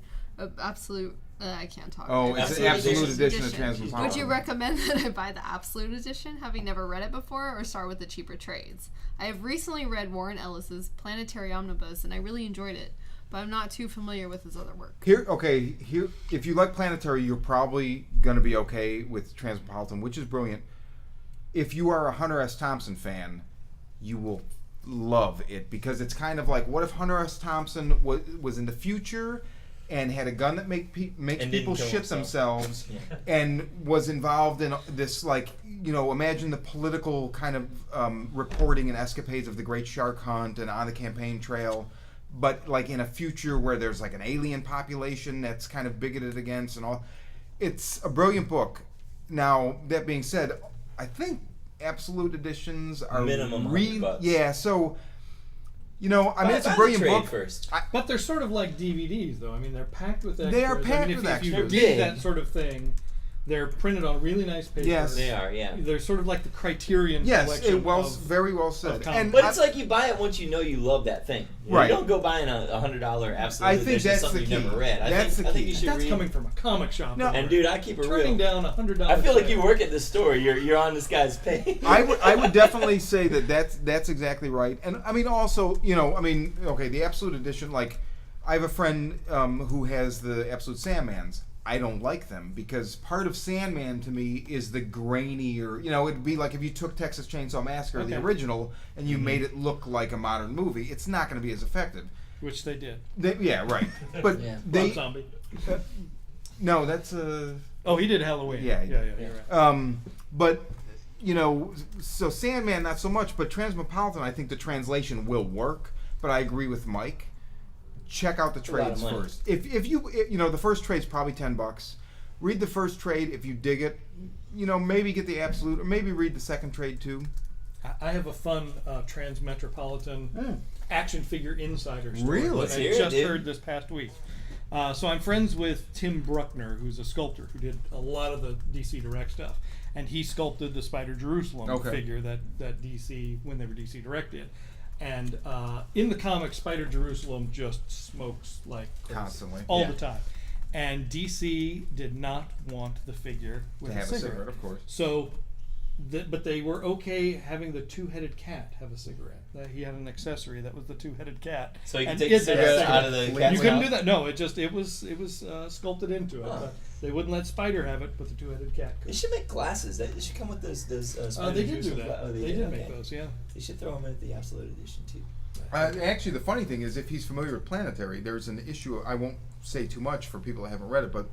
[SPEAKER 5] Absolute. I can't talk.
[SPEAKER 2] Oh, it's an absolute edition of
[SPEAKER 5] Would
[SPEAKER 2] Transmetropolitan.
[SPEAKER 5] you recommend that I buy the Absolute Edition, having never read it before, or start with the cheaper trades? I have recently read Warren Ellis's Planetary Omnibus, and I really enjoyed it, but I'm not too familiar with his other work.
[SPEAKER 2] Here, if you like Planetary, you're probably going to be okay with Transmetropolitan, which is brilliant. If you are a Hunter S. Thompson fan, you will love it because it's kind of like, what if Hunter S. Thompson was in the future and had a gun that makes people
[SPEAKER 3] kill
[SPEAKER 2] shit
[SPEAKER 3] himself.
[SPEAKER 2] themselves
[SPEAKER 3] Yeah.
[SPEAKER 2] and was involved in this, like, imagine the political kind of reporting and escapades of the Great Shark Hunt and on the campaign trail, but like in a future where there's like an alien population that's kind of bigoted against and all. It's a brilliant book. Now, that being said, I think absolute editions are
[SPEAKER 3] Minimum $100.
[SPEAKER 2] yeah, so it's a
[SPEAKER 3] Buy the
[SPEAKER 2] brilliant
[SPEAKER 3] trade
[SPEAKER 2] book.
[SPEAKER 3] first.
[SPEAKER 4] But they're sort of like DVDs, though. I mean, they're packed with extras.
[SPEAKER 2] They are packed
[SPEAKER 4] I mean,
[SPEAKER 2] with
[SPEAKER 4] if you
[SPEAKER 2] extras.
[SPEAKER 4] dig
[SPEAKER 3] Big.
[SPEAKER 4] that sort of thing, they're printed on really nice paper.
[SPEAKER 2] Yes.
[SPEAKER 3] They are, yeah.
[SPEAKER 4] They're sort of like the Criterion
[SPEAKER 2] Yes,
[SPEAKER 4] collection.
[SPEAKER 2] very well said.
[SPEAKER 4] comics.
[SPEAKER 2] And
[SPEAKER 3] But it's like you buy it once you know you love that thing.
[SPEAKER 2] Right.
[SPEAKER 3] You don't go buying a $100 absolute
[SPEAKER 2] I think
[SPEAKER 3] edition
[SPEAKER 2] that's
[SPEAKER 3] something
[SPEAKER 2] the
[SPEAKER 3] you
[SPEAKER 2] key.
[SPEAKER 3] never read. I
[SPEAKER 2] That's
[SPEAKER 3] think
[SPEAKER 2] the
[SPEAKER 3] you
[SPEAKER 2] key.
[SPEAKER 3] should
[SPEAKER 4] That's
[SPEAKER 3] read.
[SPEAKER 4] coming from a comic shop.
[SPEAKER 2] No.
[SPEAKER 3] And dude, I keep it
[SPEAKER 4] Turning
[SPEAKER 3] real.
[SPEAKER 4] down $100.
[SPEAKER 3] I feel like
[SPEAKER 4] sale.
[SPEAKER 3] you work at this store. You're on this guy's page.
[SPEAKER 2] I would definitely say that's exactly right. And I mean, also, okay, the Absolute Edition. Like, I have a friend who has the Absolute Sandmans. I don't like them because part of Sandman to me is the grainier. It'd be like if you took Texas Chainsaw Massacre, the
[SPEAKER 4] Okay.
[SPEAKER 2] original, and you made it look like a modern movie. It's not going to be as effective.
[SPEAKER 4] Which they did.
[SPEAKER 2] Yeah, right. But
[SPEAKER 3] Yeah.
[SPEAKER 2] they
[SPEAKER 4] Rob Zombie.
[SPEAKER 2] no, that's a.
[SPEAKER 4] Oh, he did Halloween.
[SPEAKER 2] Yeah.
[SPEAKER 4] Yeah, you're right.
[SPEAKER 2] But you know, so Sandman not so much, but Transmetropolitan, I think the translation will work. But I agree with Mike. Check out the
[SPEAKER 3] a lot of
[SPEAKER 2] trades
[SPEAKER 3] money.
[SPEAKER 2] first. If you know, the first trade's probably $10. Read the first trade. If you dig it, you know, maybe get the absolute, or maybe read the second trade too.
[SPEAKER 4] I have a fun Transmetropolitan action figure insider story
[SPEAKER 2] Really?
[SPEAKER 4] that
[SPEAKER 3] Let's
[SPEAKER 4] I
[SPEAKER 3] hear it,
[SPEAKER 4] just
[SPEAKER 3] dude.
[SPEAKER 4] heard this past week. So I'm friends with Tim Bruckner, who's a sculptor who did a lot of the DC Direct stuff, and he sculpted the Spider Jerusalem figure that DC, when they were DC Direct, did. And in the comics, Spider Jerusalem just smokes like crazy,
[SPEAKER 2] Constantly.
[SPEAKER 4] all
[SPEAKER 2] Yeah.
[SPEAKER 4] the time. And DC did not want the figure with
[SPEAKER 2] To have
[SPEAKER 4] a cigarette.
[SPEAKER 2] of course.
[SPEAKER 4] So, but they were okay having the two-headed cat have a cigarette. That he had an accessory that was the two-headed cat.
[SPEAKER 3] So you can
[SPEAKER 4] And
[SPEAKER 3] take
[SPEAKER 4] it
[SPEAKER 3] the
[SPEAKER 4] had a
[SPEAKER 3] cigarette out of
[SPEAKER 4] cigarette.
[SPEAKER 3] the cat's
[SPEAKER 4] You couldn't
[SPEAKER 3] mouth?
[SPEAKER 4] do that. No, it was sculpted into it. But they wouldn't let Spider have it, but the two-headed cat
[SPEAKER 3] They
[SPEAKER 4] could.
[SPEAKER 3] should make glasses. They should come with those.
[SPEAKER 4] They did do that.
[SPEAKER 3] Oh,
[SPEAKER 4] they did make those. Yeah.
[SPEAKER 3] They should throw them at the Absolute Edition too.
[SPEAKER 2] Actually, the funny thing is, if he's familiar with Planetary, there's an issue. I won't say too much for people that haven't read it, but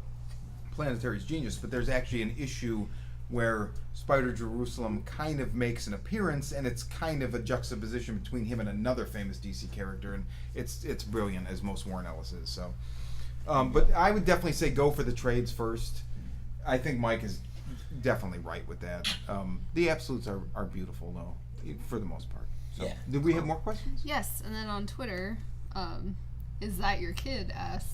[SPEAKER 2] Planetary's genius. But there's actually an issue where Spider Jerusalem kind of makes an appearance, and it's kind of a juxtaposition between him and another famous DC character, and it's brilliant, as most Warren Ellis is. So, but I would definitely say go for the trades first. I think Mike is definitely right with that. The absolutes are beautiful though, for the most part. So,
[SPEAKER 3] Yeah.
[SPEAKER 2] Did we have more questions?
[SPEAKER 5] Yes, and then on Twitter, is that your kid asked?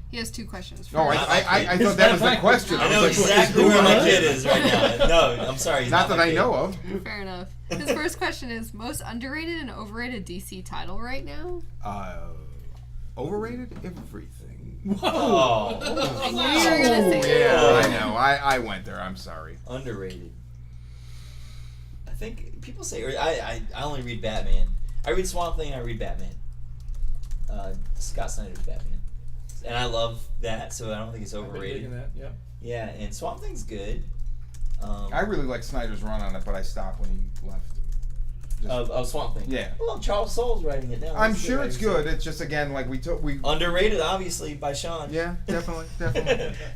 [SPEAKER 5] He has two questions.
[SPEAKER 2] No,
[SPEAKER 5] First-
[SPEAKER 2] I thought that was the question.
[SPEAKER 3] I
[SPEAKER 2] was
[SPEAKER 3] know
[SPEAKER 2] like,
[SPEAKER 3] exactly where my kid is right now. No, I'm sorry. he's
[SPEAKER 2] Not that
[SPEAKER 3] my
[SPEAKER 2] I
[SPEAKER 3] kid.
[SPEAKER 2] know of.
[SPEAKER 5] Fair enough. His first question is most underrated and overrated DC title right now.
[SPEAKER 2] Overrated everything.
[SPEAKER 3] Oh,
[SPEAKER 5] I knew you were gonna say that.
[SPEAKER 2] Yeah, I know. I went there. I'm sorry.
[SPEAKER 3] underrated. I think people say, or I only read Batman. I read Swamp Thing and I read Batman. Scott Snyder's Batman. And I love that, so I don't think it's
[SPEAKER 4] I've been digging
[SPEAKER 3] overrated.
[SPEAKER 4] that. Yeah.
[SPEAKER 3] Yeah, and Swamp Thing's good.
[SPEAKER 2] I really like Snyder's run on it, but I stopped when he left. Just-
[SPEAKER 3] Swamp Thing.
[SPEAKER 2] Yeah.
[SPEAKER 3] Well, Charles Soule's writing it now.
[SPEAKER 2] I'm
[SPEAKER 3] That's
[SPEAKER 2] sure
[SPEAKER 3] good,
[SPEAKER 2] it's
[SPEAKER 3] like you
[SPEAKER 2] good.
[SPEAKER 3] said.
[SPEAKER 2] It's just again like we
[SPEAKER 3] Underrated, obviously, by Shawn.
[SPEAKER 2] Yeah, definitely.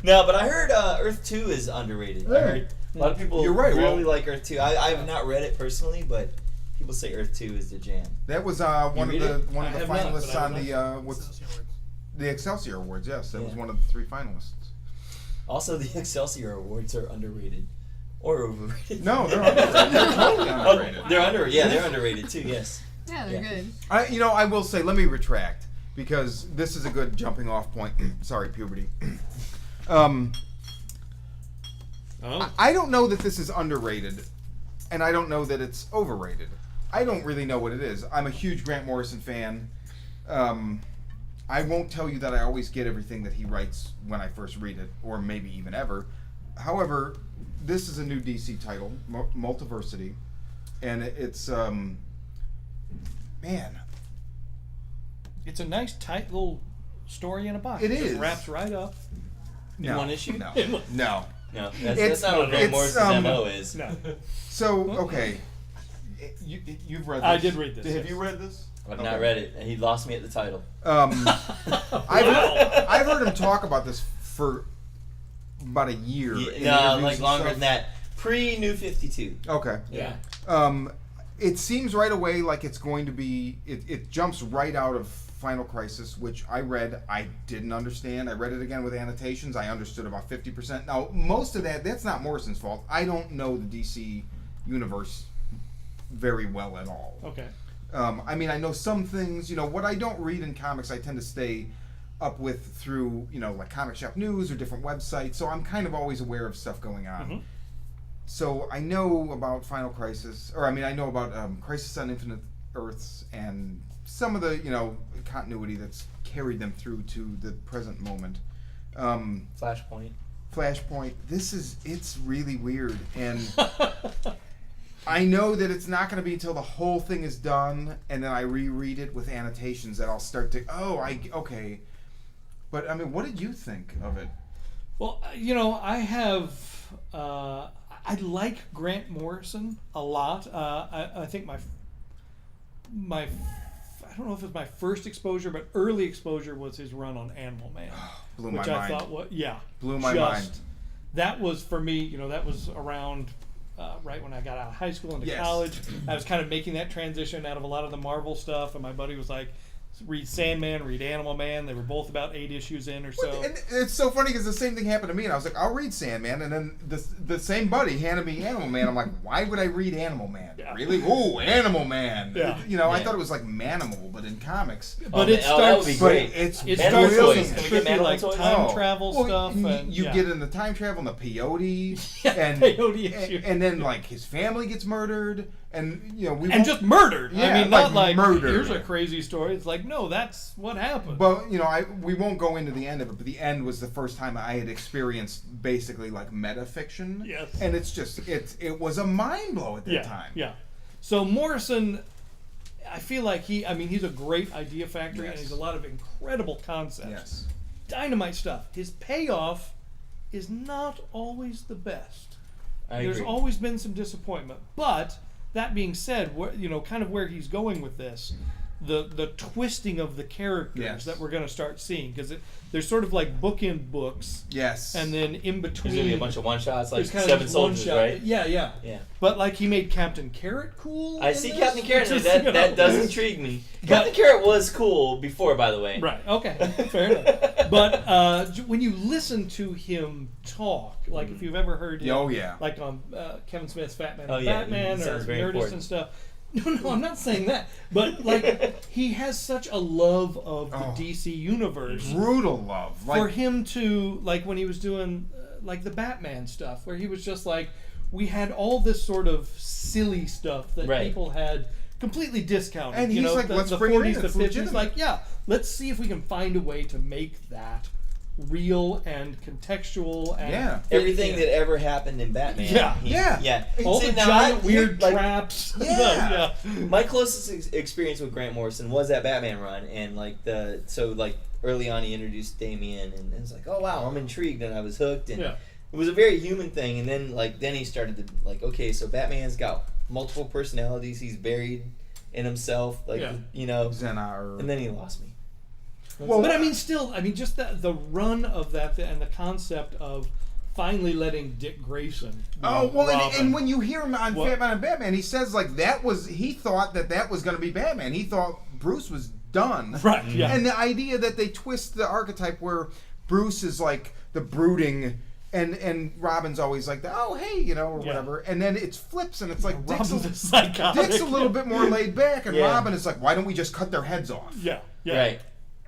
[SPEAKER 3] No, but I heard Earth 2 is underrated. I heard a lot of people
[SPEAKER 2] You're right,
[SPEAKER 3] really
[SPEAKER 2] well-
[SPEAKER 3] like Earth 2. I have not read it personally, but people say Earth 2 is the jam.
[SPEAKER 2] That was one
[SPEAKER 3] read
[SPEAKER 2] of
[SPEAKER 3] it?
[SPEAKER 2] the
[SPEAKER 4] I have not,
[SPEAKER 2] finalists
[SPEAKER 4] but I
[SPEAKER 2] on
[SPEAKER 4] would
[SPEAKER 2] the the Excelsior Awards. Yes, that was
[SPEAKER 3] Yeah.
[SPEAKER 2] one of the 3 finalists.
[SPEAKER 3] Also, the Excelsior Awards are underrated. Or overrated.
[SPEAKER 2] No, they're underrated. They're totally underrated.
[SPEAKER 3] Oh, they're underrated. Yeah, they're underrated too, yes.
[SPEAKER 5] Yeah, they're
[SPEAKER 3] Yeah.
[SPEAKER 5] good.
[SPEAKER 2] I will say, let me retract, because this is a good jumping off point. Sorry, puberty.
[SPEAKER 4] Oh.
[SPEAKER 2] I don't know that this is underrated, and I don't know that it's overrated. I don't really know what it is. I'm a huge Grant Morrison fan. I won't tell you that I always get everything that he writes when I first read it, or maybe even ever. However, this is a new DC title, Multiversity, and it's man.
[SPEAKER 4] It's a nice, tight little story in a box.
[SPEAKER 2] It
[SPEAKER 4] just
[SPEAKER 2] is.
[SPEAKER 4] wraps right up.
[SPEAKER 3] In one issue?
[SPEAKER 2] No,
[SPEAKER 4] In one-
[SPEAKER 2] no.
[SPEAKER 3] No,
[SPEAKER 2] It's-
[SPEAKER 3] that's not what Grant
[SPEAKER 2] it's,
[SPEAKER 3] Morrison's MO is.
[SPEAKER 4] No.
[SPEAKER 2] So okay, you've read this.
[SPEAKER 4] I did read this,
[SPEAKER 2] Have
[SPEAKER 4] yes.
[SPEAKER 2] you read this?
[SPEAKER 3] I've not read it, and he lost me at the title.
[SPEAKER 2] I've heard him talk about this for about a year. in
[SPEAKER 3] No,
[SPEAKER 2] interviews
[SPEAKER 3] like
[SPEAKER 2] and
[SPEAKER 3] longer
[SPEAKER 2] stuff.
[SPEAKER 3] than that. Pre-New 52.
[SPEAKER 2] Okay.
[SPEAKER 3] Yeah.
[SPEAKER 2] It seems right away like it's going to be. It jumps right out of Final Crisis, which I read. I didn't understand. I read it again with annotations. I understood about 50%. Now, most of that's not Morrison's fault. I don't know the DC universe very well at all.
[SPEAKER 4] Okay.
[SPEAKER 2] I mean, I know some things. What I don't read in comics, I tend to stay up with through, like Comic Shop News or different websites. So I'm kind of always aware of stuff going on.
[SPEAKER 4] Mhm.
[SPEAKER 2] So I know about Final Crisis, I know about Crisis on Infinite Earths and some of the, continuity that's carried them through to the present moment.
[SPEAKER 3] Flashpoint.
[SPEAKER 2] Flashpoint. It's really weird, and I know that it's not going to be until the whole thing is done, and then I reread it with annotations that I'll start to, okay. But I mean, what did you think of it?
[SPEAKER 4] Well, I have. I like Grant Morrison a lot. I think my I don't know if it's my first exposure, but early exposure was his run on Animal Man,
[SPEAKER 2] Blew
[SPEAKER 4] which
[SPEAKER 2] my
[SPEAKER 4] I
[SPEAKER 2] mind.
[SPEAKER 4] thought was
[SPEAKER 2] Blew my mind.
[SPEAKER 4] That was for me. That was around right when I got out of high school into
[SPEAKER 2] Yes.
[SPEAKER 4] college. I was kind of making that transition out of a lot of the Marvel stuff, and my buddy was like, read Sandman, read Animal Man. They were both about 8 issues in or so.
[SPEAKER 2] And it's so funny because the same thing happened to me, and I was like, I'll read Sandman, and then the same buddy handed me Animal Man. I'm like, why would I read Animal Man?
[SPEAKER 4] Yeah.
[SPEAKER 2] Really? Ooh, Animal Man.
[SPEAKER 4] Yeah.
[SPEAKER 2] You know, I
[SPEAKER 3] Yeah.
[SPEAKER 2] thought it was like Manimal, but in comics.
[SPEAKER 4] But it
[SPEAKER 3] that would be
[SPEAKER 4] starts.
[SPEAKER 3] great.
[SPEAKER 2] It's
[SPEAKER 4] It
[SPEAKER 3] Manimal
[SPEAKER 4] starts
[SPEAKER 2] brilliant.
[SPEAKER 3] Toys.
[SPEAKER 4] with
[SPEAKER 3] Can we get
[SPEAKER 4] trippy,
[SPEAKER 3] Manimal
[SPEAKER 4] like
[SPEAKER 3] Toys?
[SPEAKER 4] time travel
[SPEAKER 2] Well,
[SPEAKER 4] stuff. And,
[SPEAKER 2] you
[SPEAKER 4] yeah.
[SPEAKER 2] get in the time travel and the peyote,
[SPEAKER 4] Yeah,
[SPEAKER 2] and
[SPEAKER 4] peyote issue.
[SPEAKER 2] and then like his family gets murdered, and you know we
[SPEAKER 4] and
[SPEAKER 2] won't-
[SPEAKER 4] just murdered.
[SPEAKER 2] Yeah,
[SPEAKER 4] I mean, not
[SPEAKER 2] like
[SPEAKER 4] like
[SPEAKER 2] murdered.
[SPEAKER 4] here's a crazy story. It's like, no, that's what happened.
[SPEAKER 2] But you know, we won't go into the end of it. But the end was the first time I had experienced basically like metafiction.
[SPEAKER 4] Yes.
[SPEAKER 2] And it's just it was a mind blow at that
[SPEAKER 4] yeah,
[SPEAKER 2] time.
[SPEAKER 4] yeah. So Morrison, I feel like he's a great idea factory, and
[SPEAKER 2] Yes.
[SPEAKER 4] he's a lot of incredible concepts.
[SPEAKER 2] Yes.
[SPEAKER 4] Dynamite stuff. His payoff is not always the best. There's
[SPEAKER 3] agree.
[SPEAKER 4] always been some disappointment. But that being said, kind of where he's going with this, the twisting of the characters
[SPEAKER 2] Yes.
[SPEAKER 4] that we're going to start seeing, because there's sort of like bookend books,
[SPEAKER 2] Yes.
[SPEAKER 4] and then in between
[SPEAKER 3] There's gonna be a bunch of one shots, like
[SPEAKER 4] there's kind of
[SPEAKER 3] 7
[SPEAKER 4] just
[SPEAKER 3] soldiers,
[SPEAKER 4] one-shot.
[SPEAKER 3] right?
[SPEAKER 4] Yeah, yeah.
[SPEAKER 3] Yeah.
[SPEAKER 4] But like he made Captain Carrot cool.
[SPEAKER 3] I
[SPEAKER 4] in
[SPEAKER 3] see
[SPEAKER 4] this,
[SPEAKER 3] Captain Carrot.
[SPEAKER 4] which is,
[SPEAKER 3] That
[SPEAKER 4] you know,
[SPEAKER 3] that does intrigue me. Captain Carrot was cool before, by the way.
[SPEAKER 4] Right. Okay. Fair enough. But when you listen to him talk, like if you've ever heard him,
[SPEAKER 2] Oh, yeah.
[SPEAKER 4] like on Kevin Smith's Fat Man
[SPEAKER 3] Oh,
[SPEAKER 4] and
[SPEAKER 3] yeah,
[SPEAKER 4] Batman
[SPEAKER 3] he
[SPEAKER 4] or
[SPEAKER 3] sounds very
[SPEAKER 4] Nerdist
[SPEAKER 3] important.
[SPEAKER 4] and stuff. No, I'm not saying that. But like he has such a love of the
[SPEAKER 2] Oh.
[SPEAKER 4] DC universe.
[SPEAKER 2] Brutal love. Like,
[SPEAKER 4] For him to, like when he was doing like the Batman stuff, where he was just like, we had all this sort of silly stuff that
[SPEAKER 3] Right.
[SPEAKER 4] people had completely discounted.
[SPEAKER 2] And
[SPEAKER 4] you
[SPEAKER 2] he's
[SPEAKER 4] know,
[SPEAKER 2] like,
[SPEAKER 4] the,
[SPEAKER 2] let's
[SPEAKER 4] the
[SPEAKER 2] bring it
[SPEAKER 4] 40s,
[SPEAKER 2] in,
[SPEAKER 4] the
[SPEAKER 2] it's
[SPEAKER 4] 50s.
[SPEAKER 2] legitimate.
[SPEAKER 4] Like, yeah, let's see if we can find a way to make that real and contextual and
[SPEAKER 2] Yeah.
[SPEAKER 4] fit
[SPEAKER 3] Everything
[SPEAKER 4] in.
[SPEAKER 3] that ever happened in Batman.
[SPEAKER 4] Yeah.
[SPEAKER 2] Yeah.
[SPEAKER 4] all
[SPEAKER 3] See,
[SPEAKER 4] the
[SPEAKER 3] now
[SPEAKER 4] giant
[SPEAKER 3] I-
[SPEAKER 4] weird
[SPEAKER 3] like,
[SPEAKER 4] traps.
[SPEAKER 2] Yeah.
[SPEAKER 3] My closest experience with Grant Morrison was that Batman run, and like early on he introduced Damian, and it's like, oh wow, I'm intrigued, and I was hooked, and
[SPEAKER 4] Yeah.
[SPEAKER 3] it was a very human thing. And then he started to like, okay, so Batman's got multiple personalities, he's buried in himself, like
[SPEAKER 4] Yeah.
[SPEAKER 2] Zenar.
[SPEAKER 3] and then he lost me.
[SPEAKER 2] Well,
[SPEAKER 4] But I mean, still, just the run of that and the concept of finally letting Dick Grayson. be
[SPEAKER 2] Oh well,
[SPEAKER 4] Robin.
[SPEAKER 2] and when you hear him on
[SPEAKER 4] What?
[SPEAKER 2] Fat Man and Batman, he says like he thought that was going to be Batman. He thought Bruce was done.
[SPEAKER 4] Right, yeah.
[SPEAKER 2] And the idea that they twist the archetype where Bruce is like the brooding, and Robin's always like or
[SPEAKER 4] Yeah.
[SPEAKER 2] whatever, and then it flips and it's like
[SPEAKER 4] Robin's a psychotic.
[SPEAKER 2] Dick's a little bit more laid back, and
[SPEAKER 3] Yeah.
[SPEAKER 2] Robin is like, why don't we just cut their heads off?
[SPEAKER 4] Yeah, yeah.
[SPEAKER 3] Right.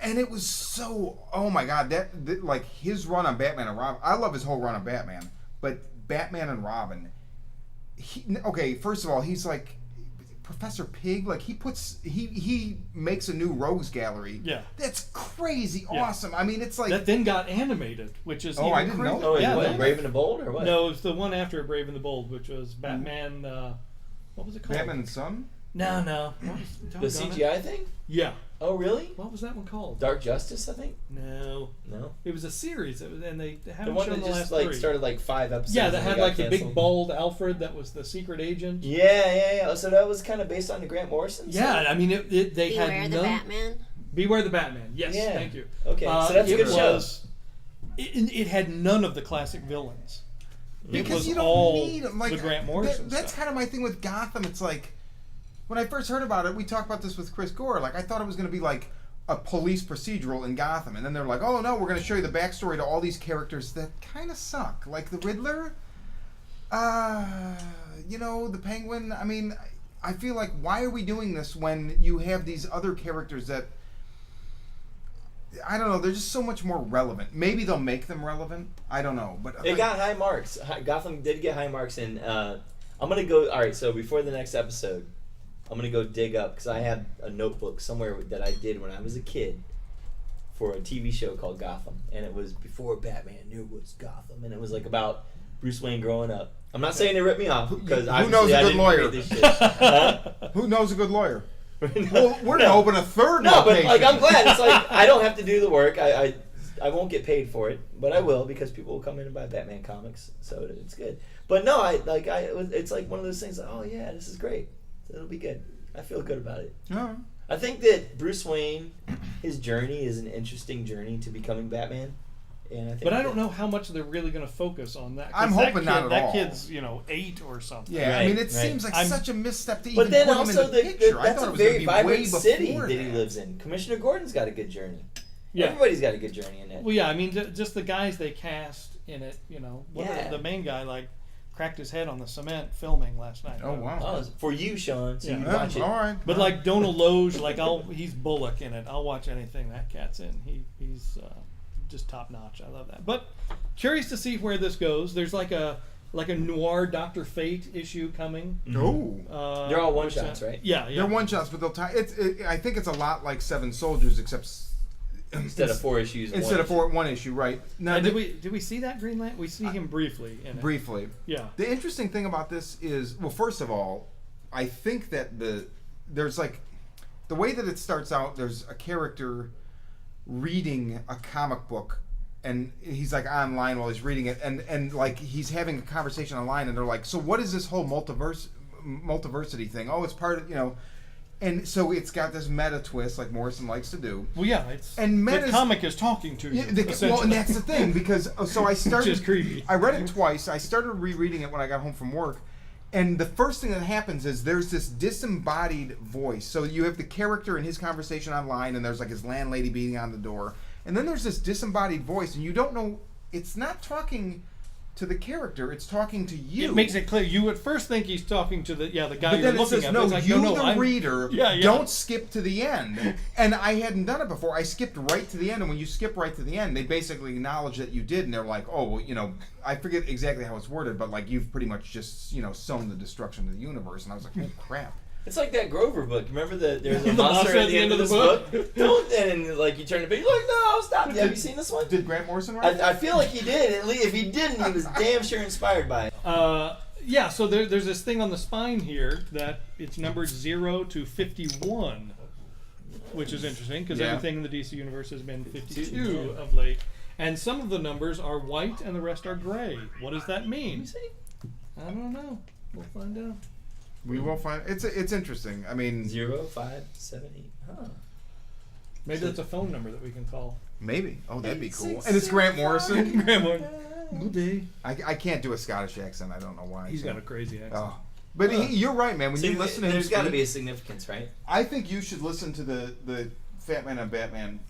[SPEAKER 2] And it was so, oh my God, that like his run on Batman and Robin. I love his whole run on Batman, but Batman and Robin. Okay, first of all, he's like Professor Pig. Like he makes a new rogues gallery.
[SPEAKER 4] Yeah.
[SPEAKER 2] That's crazy
[SPEAKER 4] Yeah.
[SPEAKER 2] awesome. I mean, it's like
[SPEAKER 4] That then got animated, which is
[SPEAKER 2] Oh,
[SPEAKER 4] even
[SPEAKER 2] I didn't know
[SPEAKER 4] crazier.
[SPEAKER 2] that.
[SPEAKER 3] Oh,
[SPEAKER 4] yeah,
[SPEAKER 3] what,
[SPEAKER 4] that-
[SPEAKER 3] Brave and the Bold or what?
[SPEAKER 4] No, it was the one after Brave and the Bold, which was Batman. What was it called?
[SPEAKER 2] Batman and Son.
[SPEAKER 4] No. What was,
[SPEAKER 3] The
[SPEAKER 4] doggone it?
[SPEAKER 3] CGI thing?
[SPEAKER 4] Yeah.
[SPEAKER 3] Oh, really?
[SPEAKER 4] What was that one called?
[SPEAKER 3] Dark Justice, I think.
[SPEAKER 4] No,
[SPEAKER 3] No.
[SPEAKER 4] it was a series. And they
[SPEAKER 3] The
[SPEAKER 4] haven't
[SPEAKER 3] one
[SPEAKER 4] shown
[SPEAKER 3] that
[SPEAKER 4] the
[SPEAKER 3] just
[SPEAKER 4] last 3.
[SPEAKER 3] started like 5 episodes.
[SPEAKER 4] Yeah,
[SPEAKER 3] and
[SPEAKER 4] that
[SPEAKER 3] they
[SPEAKER 4] had
[SPEAKER 3] got
[SPEAKER 4] like the big
[SPEAKER 3] canceled.
[SPEAKER 4] bald Alfred that was the secret agent.
[SPEAKER 3] Yeah. So that was kind of based on the Grant Morrison.
[SPEAKER 4] Yeah, I mean, they
[SPEAKER 6] Beware
[SPEAKER 4] had
[SPEAKER 6] the
[SPEAKER 4] none.
[SPEAKER 6] Batman.
[SPEAKER 4] Beware the Batman. Yes,
[SPEAKER 3] Yeah.
[SPEAKER 4] thank you.
[SPEAKER 3] Okay, so that's a
[SPEAKER 4] it
[SPEAKER 3] good show.
[SPEAKER 4] was, It had none of the classic villains. It
[SPEAKER 2] Because
[SPEAKER 4] was
[SPEAKER 2] you don't
[SPEAKER 4] all
[SPEAKER 2] need him. Like
[SPEAKER 4] the Grant Morrison
[SPEAKER 2] That's
[SPEAKER 4] stuff.
[SPEAKER 2] kind of my thing with Gotham. It's like when I first heard about it, we talked about this with Chris Gore. Like I thought it was going to be like a police procedural in Gotham, and then they're like, "Oh no, we're going to show you the backstory to all these characters that kind of suck." Like the Riddler, the Penguin. I mean, I feel like why are we doing this when you have these other characters that I don't know, they're just so much more relevant. Maybe they'll make them relevant. I don't know, but
[SPEAKER 3] It got high marks. Gotham did get high marks, and I'm gonna go. All right, so before the next episode, I'm gonna go dig up because I have a notebook somewhere that I did when I was a kid for a TV show called Gotham, and it was before Batman knew it was Gotham, and it was like about Bruce Wayne growing up. I'm not saying they ripped me off because
[SPEAKER 2] Who knows a
[SPEAKER 3] I
[SPEAKER 2] good
[SPEAKER 3] didn't
[SPEAKER 2] lawyer?
[SPEAKER 3] read this shit. Huh?
[SPEAKER 2] Who knows a good lawyer? Well, we're gonna open a third
[SPEAKER 3] No, but
[SPEAKER 2] location.
[SPEAKER 3] like I'm glad. It's like I don't have to do the work. I won't get paid for it, but I will because people will come in and buy Batman comics, so it's good. But no, it's like one of those things. Like, oh yeah, this is great. It'll be good. I feel good about it.
[SPEAKER 2] Yeah.
[SPEAKER 3] I think that Bruce Wayne, his journey is an interesting journey to becoming Batman. And I think
[SPEAKER 4] But I don't know how much they're really going to focus on that. 'Cause
[SPEAKER 2] I'm
[SPEAKER 4] that
[SPEAKER 2] hoping not
[SPEAKER 4] kid-
[SPEAKER 2] at
[SPEAKER 4] that
[SPEAKER 2] all.
[SPEAKER 4] kid's 8 or something.
[SPEAKER 2] Yeah, I
[SPEAKER 3] Right,
[SPEAKER 2] mean, it
[SPEAKER 3] right.
[SPEAKER 2] seems like
[SPEAKER 4] I'm-
[SPEAKER 2] such a misstep to
[SPEAKER 3] But
[SPEAKER 2] even
[SPEAKER 3] then
[SPEAKER 2] put him
[SPEAKER 3] also,
[SPEAKER 2] in the picture. I
[SPEAKER 3] that's
[SPEAKER 2] thought
[SPEAKER 3] a
[SPEAKER 2] it was
[SPEAKER 3] very
[SPEAKER 2] going to be way
[SPEAKER 3] vibrant
[SPEAKER 2] before
[SPEAKER 3] city that he
[SPEAKER 2] that.
[SPEAKER 3] lives in. Commissioner Gordon's got a good journey.
[SPEAKER 4] Yeah.
[SPEAKER 3] Everybody's got a good journey in it.
[SPEAKER 4] Well, yeah, I mean, just the guys they cast in it.
[SPEAKER 3] Yeah.
[SPEAKER 4] The main guy cracked his head on the cement filming last night.
[SPEAKER 2] Oh, wow.
[SPEAKER 3] Oh, it's for you, Sean, so
[SPEAKER 4] Yeah.
[SPEAKER 3] you
[SPEAKER 2] Yeah,
[SPEAKER 3] watch it.
[SPEAKER 2] all right.
[SPEAKER 4] But like Donal Logue, he's Bullock in it. I'll watch anything that cat's in. He's just top notch. I love that. But curious to see where this goes. There's like a noir Dr. Fate issue coming.
[SPEAKER 2] Oh.
[SPEAKER 3] They're all one shots, right?
[SPEAKER 4] Yeah,
[SPEAKER 2] They're one shots, but they'll tie. I think it's a lot like Seven Soldiers, except
[SPEAKER 3] Instead of 4 issues.
[SPEAKER 2] instead of one issue, right? Now,
[SPEAKER 4] did we see that Green Lantern? We see him briefly in it.
[SPEAKER 2] briefly.
[SPEAKER 4] Yeah.
[SPEAKER 2] The interesting thing about this is, well, first of all, I think that there's like the way that it starts out. There's a character reading a comic book, and he's like online while he's reading it, and like he's having a conversation online, and they're like, "So what is this whole multiversity thing?" Oh, it's part of And so it's got this meta twist, like Morrison likes to do.
[SPEAKER 4] Well, yeah, it's
[SPEAKER 2] And
[SPEAKER 4] the
[SPEAKER 2] Meta's-
[SPEAKER 4] comic is talking to you.
[SPEAKER 2] Yeah, well,
[SPEAKER 4] essentially.
[SPEAKER 2] and that's the thing, because so I started.
[SPEAKER 4] Which is creepy.
[SPEAKER 2] I read it twice. I started rereading it when I got home from work, and the first thing that happens is there's this disembodied voice. So you have the character in his conversation online, and there's like his landlady beating on the door, and then there's this disembodied voice, and you don't know. It's not talking to the character; it's talking to you.
[SPEAKER 4] It makes it clear. You at first think he's talking to the guy
[SPEAKER 2] But
[SPEAKER 4] you're
[SPEAKER 2] then it
[SPEAKER 4] looking
[SPEAKER 2] says,
[SPEAKER 4] at.
[SPEAKER 2] no,
[SPEAKER 4] but it's like,
[SPEAKER 2] you,
[SPEAKER 4] no,
[SPEAKER 2] the
[SPEAKER 4] I'm-
[SPEAKER 2] reader,
[SPEAKER 4] Yeah, yeah.
[SPEAKER 2] don't skip to the end. And I hadn't done it before. I skipped right to the end, and when you skip right to the end, they basically acknowledge that you did, and they're like, oh, well, I forget exactly how it's worded, but like you've pretty much just, sown the destruction of the universe. And I was like, oh, crap.
[SPEAKER 3] It's like that Grover book. Remember there's a
[SPEAKER 4] The
[SPEAKER 3] monster at the end of this book? Don't, and like you turn the page, you're like, no, stop. Have you seen this one?
[SPEAKER 2] Did Grant Morrison write it?
[SPEAKER 3] I feel like he did. At least if he didn't, he was damn sure inspired by it.
[SPEAKER 4] Yeah, so there's this thing on the spine here that it's numbered 0 to 51, which is interesting because
[SPEAKER 2] Yeah.
[SPEAKER 4] everything in the DC universe has been 52 of late. And some of the numbers are white and the rest are gray. What does that mean? I don't know. We'll find out.
[SPEAKER 2] We will find. It's interesting. I mean,
[SPEAKER 3] 0, 5, 7, 8. Huh.
[SPEAKER 4] Maybe that's a phone number that we can call.
[SPEAKER 2] maybe. Oh, that'd be cool. And it's Grant Morrison.
[SPEAKER 4] Good day.
[SPEAKER 2] I can't do a Scottish accent. I don't know why.
[SPEAKER 4] He's got a crazy accent.
[SPEAKER 2] Oh. But you're right, man. When
[SPEAKER 3] So
[SPEAKER 2] you listen to him
[SPEAKER 3] there's got to
[SPEAKER 2] speak,
[SPEAKER 3] be a significance, right?
[SPEAKER 2] I think you should listen to the Fat Man and Batman.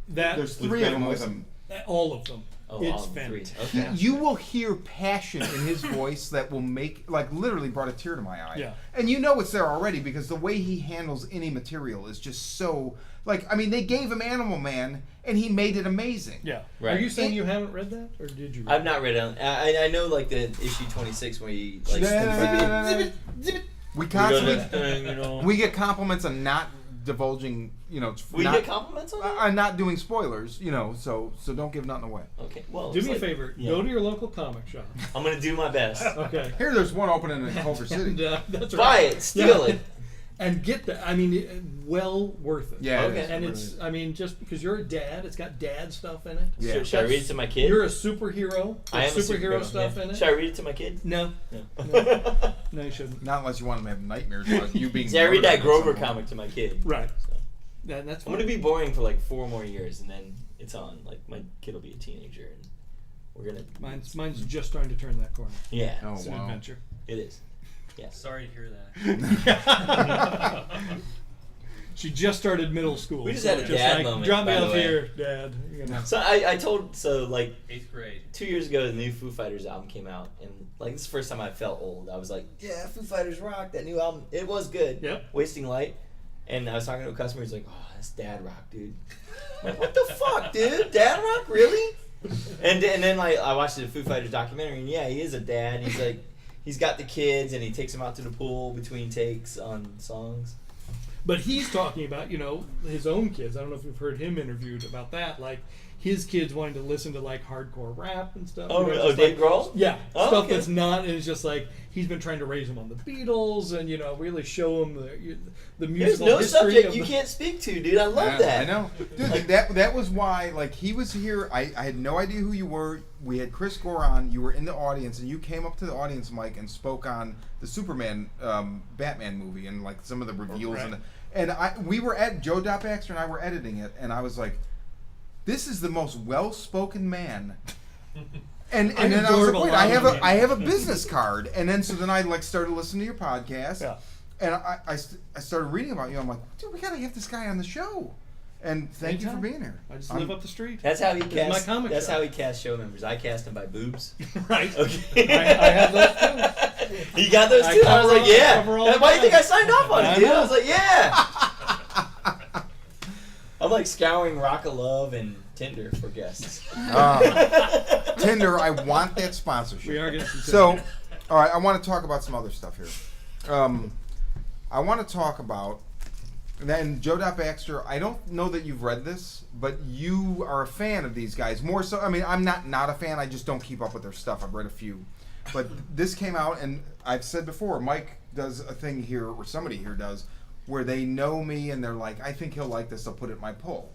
[SPEAKER 4] That
[SPEAKER 2] There's
[SPEAKER 3] With
[SPEAKER 2] 3 of
[SPEAKER 3] Grant
[SPEAKER 2] them with
[SPEAKER 3] Morrison?
[SPEAKER 2] him.
[SPEAKER 4] all of them.
[SPEAKER 3] Oh,
[SPEAKER 4] It's
[SPEAKER 3] all 3.
[SPEAKER 4] fantastic.
[SPEAKER 3] Okay.
[SPEAKER 2] You will hear passion in his voice that will make, like, literally brought a tear to my eye.
[SPEAKER 4] Yeah.
[SPEAKER 2] And you know it's there already because the way he handles any material is just so, like, I mean, they gave him Animal Man and he made it amazing.
[SPEAKER 4] Yeah.
[SPEAKER 3] Right.
[SPEAKER 4] Are you saying you haven't read that, or did you? Read
[SPEAKER 3] I've not read it. I know like the issue 26 where he like
[SPEAKER 2] We constantly,
[SPEAKER 3] we
[SPEAKER 2] we get compliments on not divulging, not,
[SPEAKER 3] get compliments on that.
[SPEAKER 2] not doing spoilers, so don't give nothing away.
[SPEAKER 3] Okay, well,
[SPEAKER 4] Do
[SPEAKER 3] it's
[SPEAKER 4] me a
[SPEAKER 3] like-
[SPEAKER 4] favor.
[SPEAKER 3] yeah.
[SPEAKER 4] Go to your local comic shop.
[SPEAKER 3] I'm gonna do my best.
[SPEAKER 4] Okay.
[SPEAKER 2] Here, there's one opening in Culver
[SPEAKER 4] And,
[SPEAKER 2] City.
[SPEAKER 4] that's
[SPEAKER 3] Buy
[SPEAKER 4] right.
[SPEAKER 3] it, steal it.
[SPEAKER 4] And get that. I mean, well worth it.
[SPEAKER 2] Yeah,
[SPEAKER 3] Okay.
[SPEAKER 2] it is.
[SPEAKER 4] And it's, I mean, just because you're a dad, it's got dad stuff in it.
[SPEAKER 2] Yeah.
[SPEAKER 3] Should I read it to my kid?
[SPEAKER 4] You're a superhero.
[SPEAKER 3] I am
[SPEAKER 4] There's
[SPEAKER 3] a
[SPEAKER 4] superhero stuff
[SPEAKER 3] yeah.
[SPEAKER 4] in it.
[SPEAKER 3] Should I read it to my kid?
[SPEAKER 4] No.
[SPEAKER 3] No.
[SPEAKER 4] No, you shouldn't.
[SPEAKER 2] Not unless you want them to have nightmares about you being.
[SPEAKER 3] See, I read that
[SPEAKER 2] murdered at
[SPEAKER 3] Grover
[SPEAKER 2] some point.
[SPEAKER 3] comic to my kid.
[SPEAKER 4] Right.
[SPEAKER 3] So.
[SPEAKER 4] That's
[SPEAKER 3] I'm gonna be boring for like 4 more years, and then it's on. Like my kid will be a teenager, and we're gonna.
[SPEAKER 4] Mine's just starting to turn that corner.
[SPEAKER 3] Yeah.
[SPEAKER 2] Oh,
[SPEAKER 4] It's an
[SPEAKER 2] wow.
[SPEAKER 4] adventure.
[SPEAKER 3] It is. Yeah.
[SPEAKER 8] Sorry to hear that.
[SPEAKER 4] She just started middle school.
[SPEAKER 3] We just
[SPEAKER 4] so
[SPEAKER 3] had a
[SPEAKER 4] just
[SPEAKER 3] dad
[SPEAKER 4] like,
[SPEAKER 3] moment,
[SPEAKER 4] Drop me
[SPEAKER 3] by the
[SPEAKER 4] off
[SPEAKER 3] way.
[SPEAKER 4] here, Dad.
[SPEAKER 3] So I told like
[SPEAKER 8] 8th grade.
[SPEAKER 3] 2 years ago the new Foo Fighters album came out, and like this is the first time I felt old. I was like, yeah, Foo Fighters rock. That new album, it was good.
[SPEAKER 4] Yep.
[SPEAKER 3] Wasting Light. And I was talking to a customer. He's like, oh, that's dad rock, dude. I'm like, what the fuck, dude? Dad rock, really? And then like I watched the Foo Fighters documentary, and yeah, he is a dad. He's like, he's got the kids, and he takes them out to the pool between takes on songs.
[SPEAKER 4] But he's talking about, his own kids. I don't know if you've heard him interviewed about that. Like, his kids wanting to listen to, like, hardcore rap and stuff.
[SPEAKER 3] Oh,
[SPEAKER 4] just
[SPEAKER 3] oh, Dave
[SPEAKER 4] like,
[SPEAKER 3] Grohl?
[SPEAKER 4] Yeah.
[SPEAKER 3] Oh,
[SPEAKER 4] stuff
[SPEAKER 3] okay.
[SPEAKER 4] that's not, and it's just like, he's been trying to raise them on the Beatles and, really show them the
[SPEAKER 3] There's
[SPEAKER 4] musical
[SPEAKER 3] no
[SPEAKER 4] history
[SPEAKER 3] subject
[SPEAKER 4] of
[SPEAKER 3] you
[SPEAKER 4] the...
[SPEAKER 3] can't speak to, dude. I love that.
[SPEAKER 2] I know. Dude, like, that was why, like, he was here. I had no idea who you were. We had Chris Gore on. You were in the audience, and you came up to the audience mic and spoke on the Superman Batman movie and, like, some of the reveals.
[SPEAKER 4] Right.
[SPEAKER 2] And we were at, Joe Baxter and I were editing it, and I was like, this is the most well-spoken man. And
[SPEAKER 4] I
[SPEAKER 2] then I was
[SPEAKER 4] absorb
[SPEAKER 2] like,
[SPEAKER 4] a
[SPEAKER 2] wait,
[SPEAKER 4] lot of
[SPEAKER 2] I have a business card. And then I like started listening to your podcast.
[SPEAKER 4] Yeah.
[SPEAKER 2] And I started reading about you. I'm like, dude, we gotta get this guy on the show. And thank you for being here.
[SPEAKER 4] I just live up the street.
[SPEAKER 3] That's how he
[SPEAKER 4] This is my
[SPEAKER 3] casts.
[SPEAKER 4] comic
[SPEAKER 3] That's
[SPEAKER 4] shop.
[SPEAKER 3] how he casts show members. I cast them by boobs.
[SPEAKER 4] Right.
[SPEAKER 3] Okay.
[SPEAKER 4] I have those too.
[SPEAKER 3] You got those
[SPEAKER 4] I
[SPEAKER 3] too? I was
[SPEAKER 4] cover
[SPEAKER 3] like,
[SPEAKER 4] all-
[SPEAKER 3] yeah.
[SPEAKER 4] cover all
[SPEAKER 3] Why do you
[SPEAKER 4] the
[SPEAKER 3] think I
[SPEAKER 4] time.
[SPEAKER 3] signed off on
[SPEAKER 4] I
[SPEAKER 3] it, dude? I
[SPEAKER 4] know.
[SPEAKER 3] was like, yeah. I'm like scouring Rock of Love and Tinder for guests.
[SPEAKER 2] Tinder, I want that sponsorship.
[SPEAKER 4] We are getting some
[SPEAKER 2] So, all right, I want to talk about some other stuff here. I want to talk about, then Joe Baxter, I don't know that you've read this, but you are a fan of these guys. More so, I mean, I'm not a fan, I just don't keep up with their stuff. I've read a few. But this came out, and I've said before, Mike does a thing here, or somebody here does, where they know me and they're like, I think he'll like this, I'll put it in my poll.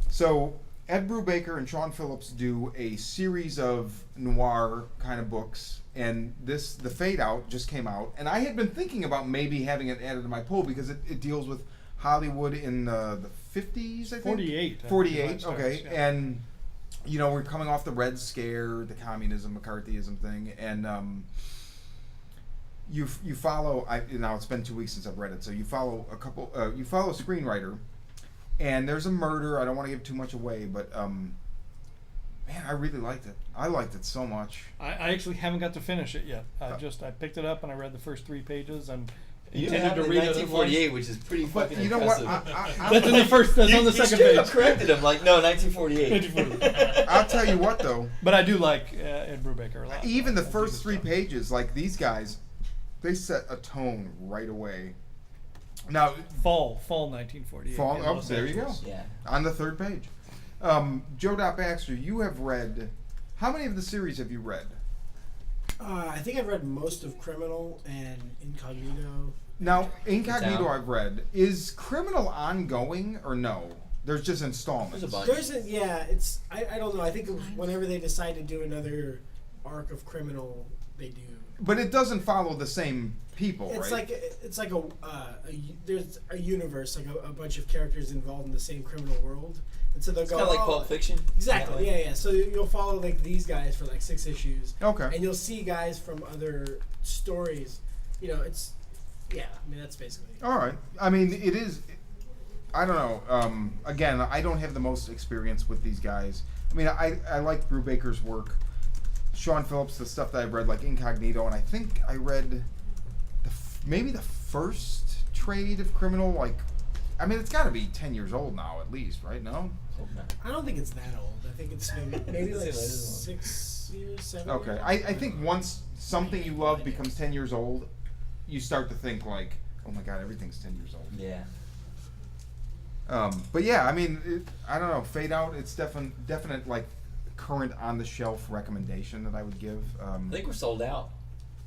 [SPEAKER 2] So Ed Brubaker and Sean Phillips do a series of noir kind of books, and the Fade Out just came out, and I had been thinking about maybe having it added to my poll because it deals with Hollywood in the 50s, I think?
[SPEAKER 4] 48.
[SPEAKER 2] 48, okay.
[SPEAKER 4] Yeah.
[SPEAKER 2] And, you know, we're coming off the Red Scare, the communism, McCarthyism thing, and you follow, now it's been 2 weeks since I've read it, so you follow you follow a screenwriter, and there's a murder. I don't want to give too much away, but man, I really liked it. I liked it so much.
[SPEAKER 4] I actually haven't got to finish it yet. I picked it up and I read the first 3 pages and
[SPEAKER 3] You
[SPEAKER 4] intended
[SPEAKER 3] have
[SPEAKER 4] to
[SPEAKER 3] the
[SPEAKER 4] read it at once.
[SPEAKER 3] 1948, which is pretty
[SPEAKER 2] But
[SPEAKER 3] fucking
[SPEAKER 2] you know what?
[SPEAKER 3] impressive.
[SPEAKER 4] That's in the first. That's on the second
[SPEAKER 3] straight up
[SPEAKER 4] page.
[SPEAKER 3] corrected him, like, no, 1948.
[SPEAKER 2] I'll tell you what, though.
[SPEAKER 4] But I do like Ed Brubaker a lot.
[SPEAKER 2] Even the
[SPEAKER 4] I do
[SPEAKER 2] first
[SPEAKER 4] his
[SPEAKER 2] 3
[SPEAKER 4] stuff.
[SPEAKER 2] pages, like these guys, they set a tone right away. Now,
[SPEAKER 4] Fall 1948.
[SPEAKER 2] Fall.
[SPEAKER 4] in
[SPEAKER 2] Oh,
[SPEAKER 4] Los
[SPEAKER 2] there you go.
[SPEAKER 4] Angeles.
[SPEAKER 3] Yeah.
[SPEAKER 2] On the 3rd page, Joe Baxter, you have read. How many of the series have you read?
[SPEAKER 9] I think I've read most of Criminal and Incognito.
[SPEAKER 2] Now, Incognito,
[SPEAKER 3] out.
[SPEAKER 2] I've read. Is Criminal ongoing or no? There's just installments.
[SPEAKER 3] There's a bunch.
[SPEAKER 9] It's I don't know. I think whenever they decide to do another arc of Criminal, they do.
[SPEAKER 2] But it doesn't follow the same people,
[SPEAKER 9] It's
[SPEAKER 2] right?
[SPEAKER 9] like there's a universe, like a bunch of characters involved in the same criminal world, and so they'll
[SPEAKER 3] It's
[SPEAKER 9] go
[SPEAKER 3] kind of like
[SPEAKER 9] "Oh,
[SPEAKER 3] Pulp Fiction.
[SPEAKER 9] Exactly. Yeah. So you'll follow like these guys for like 6 issues,
[SPEAKER 2] Okay.
[SPEAKER 9] and you'll see guys from other stories. You know, it's yeah. I mean, that's basically.
[SPEAKER 2] All right. I mean, it is. I don't know. Again, I don't have the most experience with these guys. I mean, I like Brubaker's work. Sean Phillips, the stuff that I've read, like Incognito, and I think I read maybe the first trade of Criminal. Like, I mean, it's got to be 10 years old now, at least, right? No.
[SPEAKER 3] Hope not.
[SPEAKER 9] I don't think it's that old. I think it's maybe like
[SPEAKER 3] Say later.
[SPEAKER 9] 6 years, 7.
[SPEAKER 2] Okay. I think once something you love becomes 10 years old, you start to think like, oh my God, everything's 10 years old.
[SPEAKER 3] Yeah.
[SPEAKER 2] But yeah, I mean, I don't know. Fade Out. It's definite like current on the shelf recommendation that I would give.
[SPEAKER 3] I think we're sold out.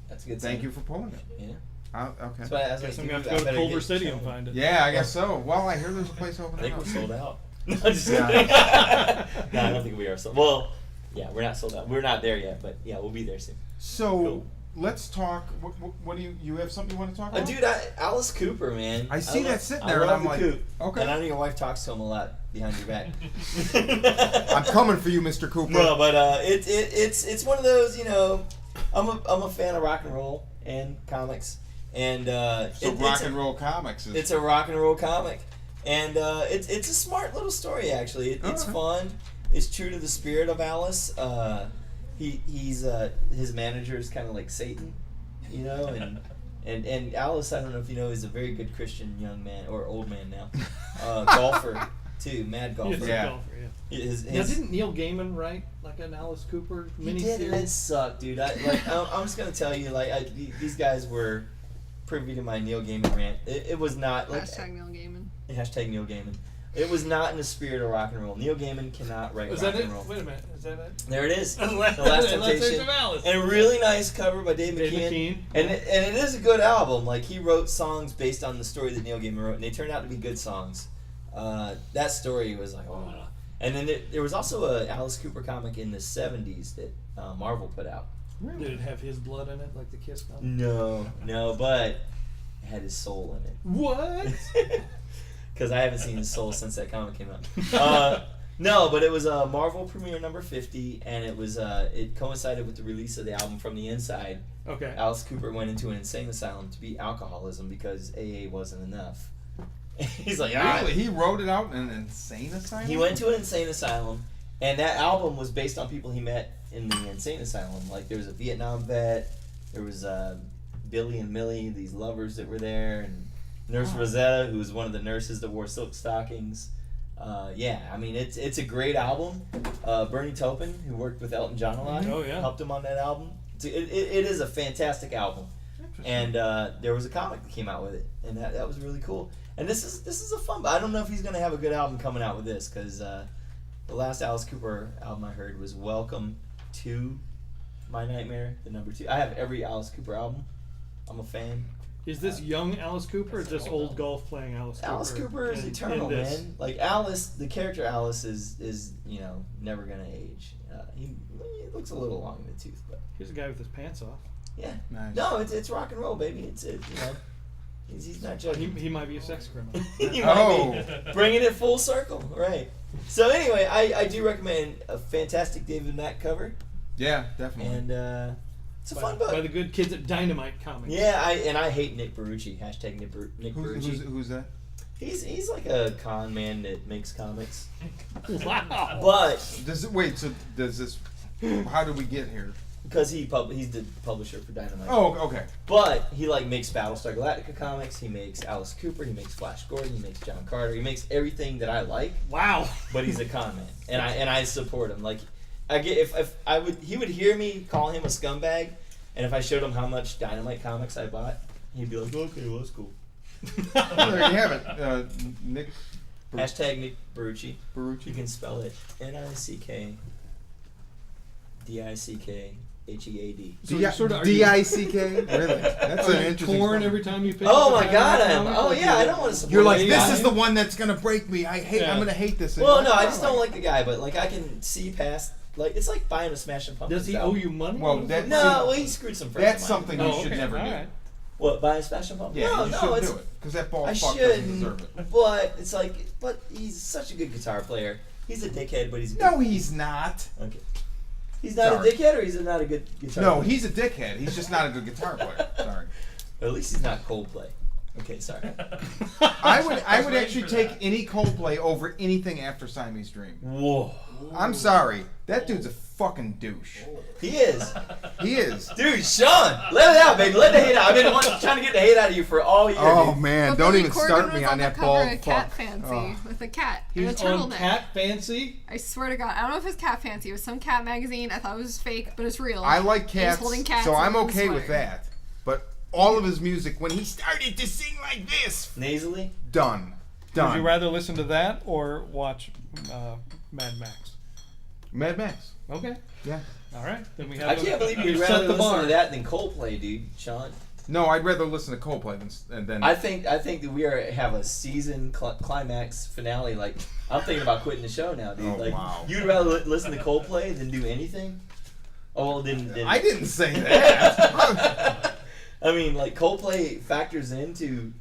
[SPEAKER 3] That's a good
[SPEAKER 2] Thank
[SPEAKER 3] sign.
[SPEAKER 2] you for pulling it.
[SPEAKER 3] Yeah.
[SPEAKER 2] Okay.
[SPEAKER 3] That's why I was
[SPEAKER 4] Guess
[SPEAKER 3] like,
[SPEAKER 4] I'm gonna
[SPEAKER 3] dude,
[SPEAKER 4] have to go
[SPEAKER 3] I
[SPEAKER 4] to
[SPEAKER 3] better
[SPEAKER 4] Culver
[SPEAKER 3] get
[SPEAKER 4] City and
[SPEAKER 3] shown.
[SPEAKER 4] find it.
[SPEAKER 2] Yeah, I guess so. Well, I hear there's a place
[SPEAKER 3] I
[SPEAKER 2] open
[SPEAKER 3] think
[SPEAKER 2] up.
[SPEAKER 3] we're sold out. No, I'm just
[SPEAKER 2] Yeah.
[SPEAKER 3] kidding. No, I don't think we are sold. Well, yeah, we're not sold out. We're not there yet, but yeah, we'll be there soon.
[SPEAKER 2] So
[SPEAKER 3] Cool.
[SPEAKER 2] let's talk. What do you have something you want to talk about?
[SPEAKER 3] Dude, Alice Cooper, man.
[SPEAKER 2] I see that
[SPEAKER 3] love-
[SPEAKER 2] sitting
[SPEAKER 3] I
[SPEAKER 2] there, and
[SPEAKER 3] love
[SPEAKER 2] I'm
[SPEAKER 3] the
[SPEAKER 2] like,
[SPEAKER 3] Coop.
[SPEAKER 2] okay.
[SPEAKER 3] And I know your wife talks to him a lot behind your back.
[SPEAKER 2] I'm coming for you, Mr. Cooper.
[SPEAKER 3] No, but it's one of those, you know. I'm a fan of rock and roll and comics, and
[SPEAKER 2] So rock and roll comics is.
[SPEAKER 3] It's a rock and roll comic, and it's a smart little story actually. It's
[SPEAKER 2] Okay.
[SPEAKER 3] fun. It's true to the spirit of Alice. He's his manager is kind of like Satan, you know, and Alice, I don't know if you know, is a very good Christian young man or old man now, golfer too, mad golfer.
[SPEAKER 4] He's a
[SPEAKER 2] Yeah.
[SPEAKER 4] golfer, yeah.
[SPEAKER 3] His,
[SPEAKER 4] Now, didn't Neil Gaiman write like an Alice Cooper
[SPEAKER 3] he
[SPEAKER 4] miniseries?
[SPEAKER 3] did, and it sucked, dude. I'm just gonna tell you, like, these guys were privy to my Neil Gaiman rant. It was not like
[SPEAKER 5] Hashtag Neil Gaiman.
[SPEAKER 3] hashtag Neil Gaiman. It was not in the spirit of rock and roll. Neil Gaiman cannot write
[SPEAKER 4] Is
[SPEAKER 3] rock
[SPEAKER 4] that
[SPEAKER 3] and
[SPEAKER 4] it?
[SPEAKER 3] roll.
[SPEAKER 4] Wait a minute. Is that it?
[SPEAKER 3] There it is.
[SPEAKER 4] The
[SPEAKER 3] The
[SPEAKER 4] Last
[SPEAKER 3] Last
[SPEAKER 4] Temptation
[SPEAKER 3] Temptation.
[SPEAKER 4] of Alice.
[SPEAKER 3] And a really nice cover by Dave
[SPEAKER 4] Dave
[SPEAKER 3] McKean.
[SPEAKER 4] McKean.
[SPEAKER 3] And it is a good album. Like, he wrote songs based on the story that Neil Gaiman wrote, and they turned out to be good songs. That story was like, oh. And then there was also a Alice Cooper comic in the 70s that Marvel put out.
[SPEAKER 4] Did it have his blood in it, like the Kiss comic?
[SPEAKER 3] No, but it had his soul in it.
[SPEAKER 4] What?
[SPEAKER 3] Because I haven't seen his soul since that comic came out. No, but it was a Marvel premiere number 50, and it was it coincided with the release of the album From the Inside.
[SPEAKER 4] Okay.
[SPEAKER 3] Alice Cooper went into an insane asylum to beat alcoholism because AA wasn't enough. He's like,
[SPEAKER 2] Really? He wrote it out in an insane asylum?
[SPEAKER 3] He went to an insane asylum, and that album was based on people he met in the insane asylum. Like, there was a Vietnam vet, there was Billy and Millie, these lovers that were there, and Nurse Rosetta, who was one of the nurses that wore silk stockings. Yeah, I mean, it's a great album. Bernie Taupin, who worked with Elton John a lot, helped him on that album. It is a fantastic album, and there was a comic that came out with it, and that was really cool. And this is a fun. I don't know if he's gonna have a good album coming out with this, because the last Alice Cooper album I heard was Welcome to My Nightmare, the number 2. I have every Alice Cooper album. I'm a fan.
[SPEAKER 4] Is this young Alice Cooper or just old golf playing Alice Cooper?
[SPEAKER 3] Alice Cooper is eternal, man. Like Alice, the character Alice is never gonna age. He looks a little long in the tooth, but
[SPEAKER 4] he's a guy with his pants off.
[SPEAKER 3] Yeah.
[SPEAKER 2] Nice.
[SPEAKER 3] No, it's rock and roll, baby. He's not judging.
[SPEAKER 4] He might be a sex criminal.
[SPEAKER 3] He might be bringing it full circle, right? So anyway, I do recommend a fantastic David Mack cover.
[SPEAKER 2] Yeah, definitely.
[SPEAKER 3] And it's a fun book
[SPEAKER 4] by the good kids at Dynamite Comics.
[SPEAKER 3] Yeah, I hate Nick Barucci. Hashtag Nick Barucci.
[SPEAKER 2] Who's that?
[SPEAKER 3] He's like a con man that makes comics.
[SPEAKER 4] Wow.
[SPEAKER 3] But
[SPEAKER 2] how did we get here?
[SPEAKER 3] Because he's the publisher for Dynamite.
[SPEAKER 2] Oh, okay.
[SPEAKER 3] But he makes Battlestar Galactica comics. He makes Alice Cooper. He makes Flash Gordon. He makes John Carter. He makes everything that I like.
[SPEAKER 4] Wow.
[SPEAKER 3] But he's a con man, and I support him. Like, he would hear me call him a scumbag, and if I showed him how much Dynamite comics I bought, he'd be like, okay, well, that's cool.
[SPEAKER 2] There you have it. Nick.
[SPEAKER 3] Hashtag Nick Barucci.
[SPEAKER 2] Barucci.
[SPEAKER 3] You can spell it Nick DICKHEAD.
[SPEAKER 4] So you're sort of
[SPEAKER 2] DICK? Really? That's an interesting
[SPEAKER 4] corn
[SPEAKER 2] spelling.
[SPEAKER 4] every time you pick
[SPEAKER 3] Oh
[SPEAKER 4] up
[SPEAKER 3] my
[SPEAKER 4] a
[SPEAKER 3] God!
[SPEAKER 4] Dynamite comic?
[SPEAKER 3] I don't want to support.
[SPEAKER 2] You're like,
[SPEAKER 3] the
[SPEAKER 2] this
[SPEAKER 3] guy.
[SPEAKER 2] is the one that's gonna break me. I'm gonna hate this.
[SPEAKER 3] Well, no, I just don't like the guy, but like I can see past. Like it's like buying a Smashing Pumpkins.
[SPEAKER 4] Does he
[SPEAKER 3] album.
[SPEAKER 4] owe you money?
[SPEAKER 2] Well,
[SPEAKER 3] he screwed some friends.
[SPEAKER 2] That's
[SPEAKER 3] of mine.
[SPEAKER 2] something you should never do.
[SPEAKER 4] Right.
[SPEAKER 3] What, buy a Smashing Pumpkins?
[SPEAKER 2] Yeah,
[SPEAKER 3] no,
[SPEAKER 2] you shouldn't
[SPEAKER 3] it's,
[SPEAKER 2] do it because that ball
[SPEAKER 3] I
[SPEAKER 2] fuck doesn't
[SPEAKER 3] shouldn't.
[SPEAKER 2] deserve it.
[SPEAKER 3] But it's like, but he's such a good guitar player. He's a dickhead, but he's a good.
[SPEAKER 2] No, he's not.
[SPEAKER 3] Okay. He's not
[SPEAKER 2] Sorry.
[SPEAKER 3] a dickhead, or he's not a good guitar player?
[SPEAKER 2] No, he's a dickhead. He's just not a good guitar player. Sorry.
[SPEAKER 3] Or at least he's not Coldplay. Okay, sorry.
[SPEAKER 2] I would actually take any Coldplay over anything after Siamese Dream.
[SPEAKER 3] Whoa.
[SPEAKER 2] I'm sorry. That dude's a fucking douche.
[SPEAKER 3] He is.
[SPEAKER 2] He is.
[SPEAKER 3] Dude, Shawn, let it out, baby. Let the hate out. I've been trying to get the hate out of you for all year.
[SPEAKER 2] Oh
[SPEAKER 3] dude.
[SPEAKER 2] man,
[SPEAKER 5] But
[SPEAKER 2] don't
[SPEAKER 5] Billy
[SPEAKER 2] even
[SPEAKER 5] Corgan
[SPEAKER 2] start
[SPEAKER 5] was
[SPEAKER 2] me
[SPEAKER 5] on
[SPEAKER 2] on
[SPEAKER 5] the
[SPEAKER 2] that
[SPEAKER 5] cover
[SPEAKER 2] ball.
[SPEAKER 5] of Cat
[SPEAKER 2] fuck.
[SPEAKER 5] Fancy
[SPEAKER 2] Oh.
[SPEAKER 5] with a cat and a
[SPEAKER 4] He's on
[SPEAKER 5] turtleneck.
[SPEAKER 4] Cat Fancy.
[SPEAKER 5] I swear to God, I don't know if it's Cat Fancy. It was some cat magazine. I thought it was fake, but it's real.
[SPEAKER 2] I like
[SPEAKER 5] He was
[SPEAKER 2] cats,
[SPEAKER 5] holding cats
[SPEAKER 2] so
[SPEAKER 5] and
[SPEAKER 2] I'm
[SPEAKER 5] holding
[SPEAKER 2] okay
[SPEAKER 5] a
[SPEAKER 2] with
[SPEAKER 5] sweater.
[SPEAKER 2] that. But all of his music, when he started to sing like this,
[SPEAKER 3] Nasally?
[SPEAKER 2] done.
[SPEAKER 4] Would you rather listen to that or watch Mad Max?
[SPEAKER 2] Mad Max.
[SPEAKER 4] Okay.
[SPEAKER 2] Yeah.
[SPEAKER 4] All right. Then we have.
[SPEAKER 3] I can't believe you'd
[SPEAKER 4] we've
[SPEAKER 3] rather
[SPEAKER 4] set the
[SPEAKER 3] listen
[SPEAKER 4] bar.
[SPEAKER 3] to that than Coldplay, dude, Shawn.
[SPEAKER 2] No, I'd rather listen to Coldplay than.
[SPEAKER 3] I think that we have a season climax finale. Like, I'm thinking about quitting the show now, dude.
[SPEAKER 2] Oh,
[SPEAKER 3] like,
[SPEAKER 2] wow.
[SPEAKER 3] you'd rather listen to Coldplay than do anything? Oh, well, then
[SPEAKER 2] I didn't say that.
[SPEAKER 3] I mean, like, Coldplay factors into.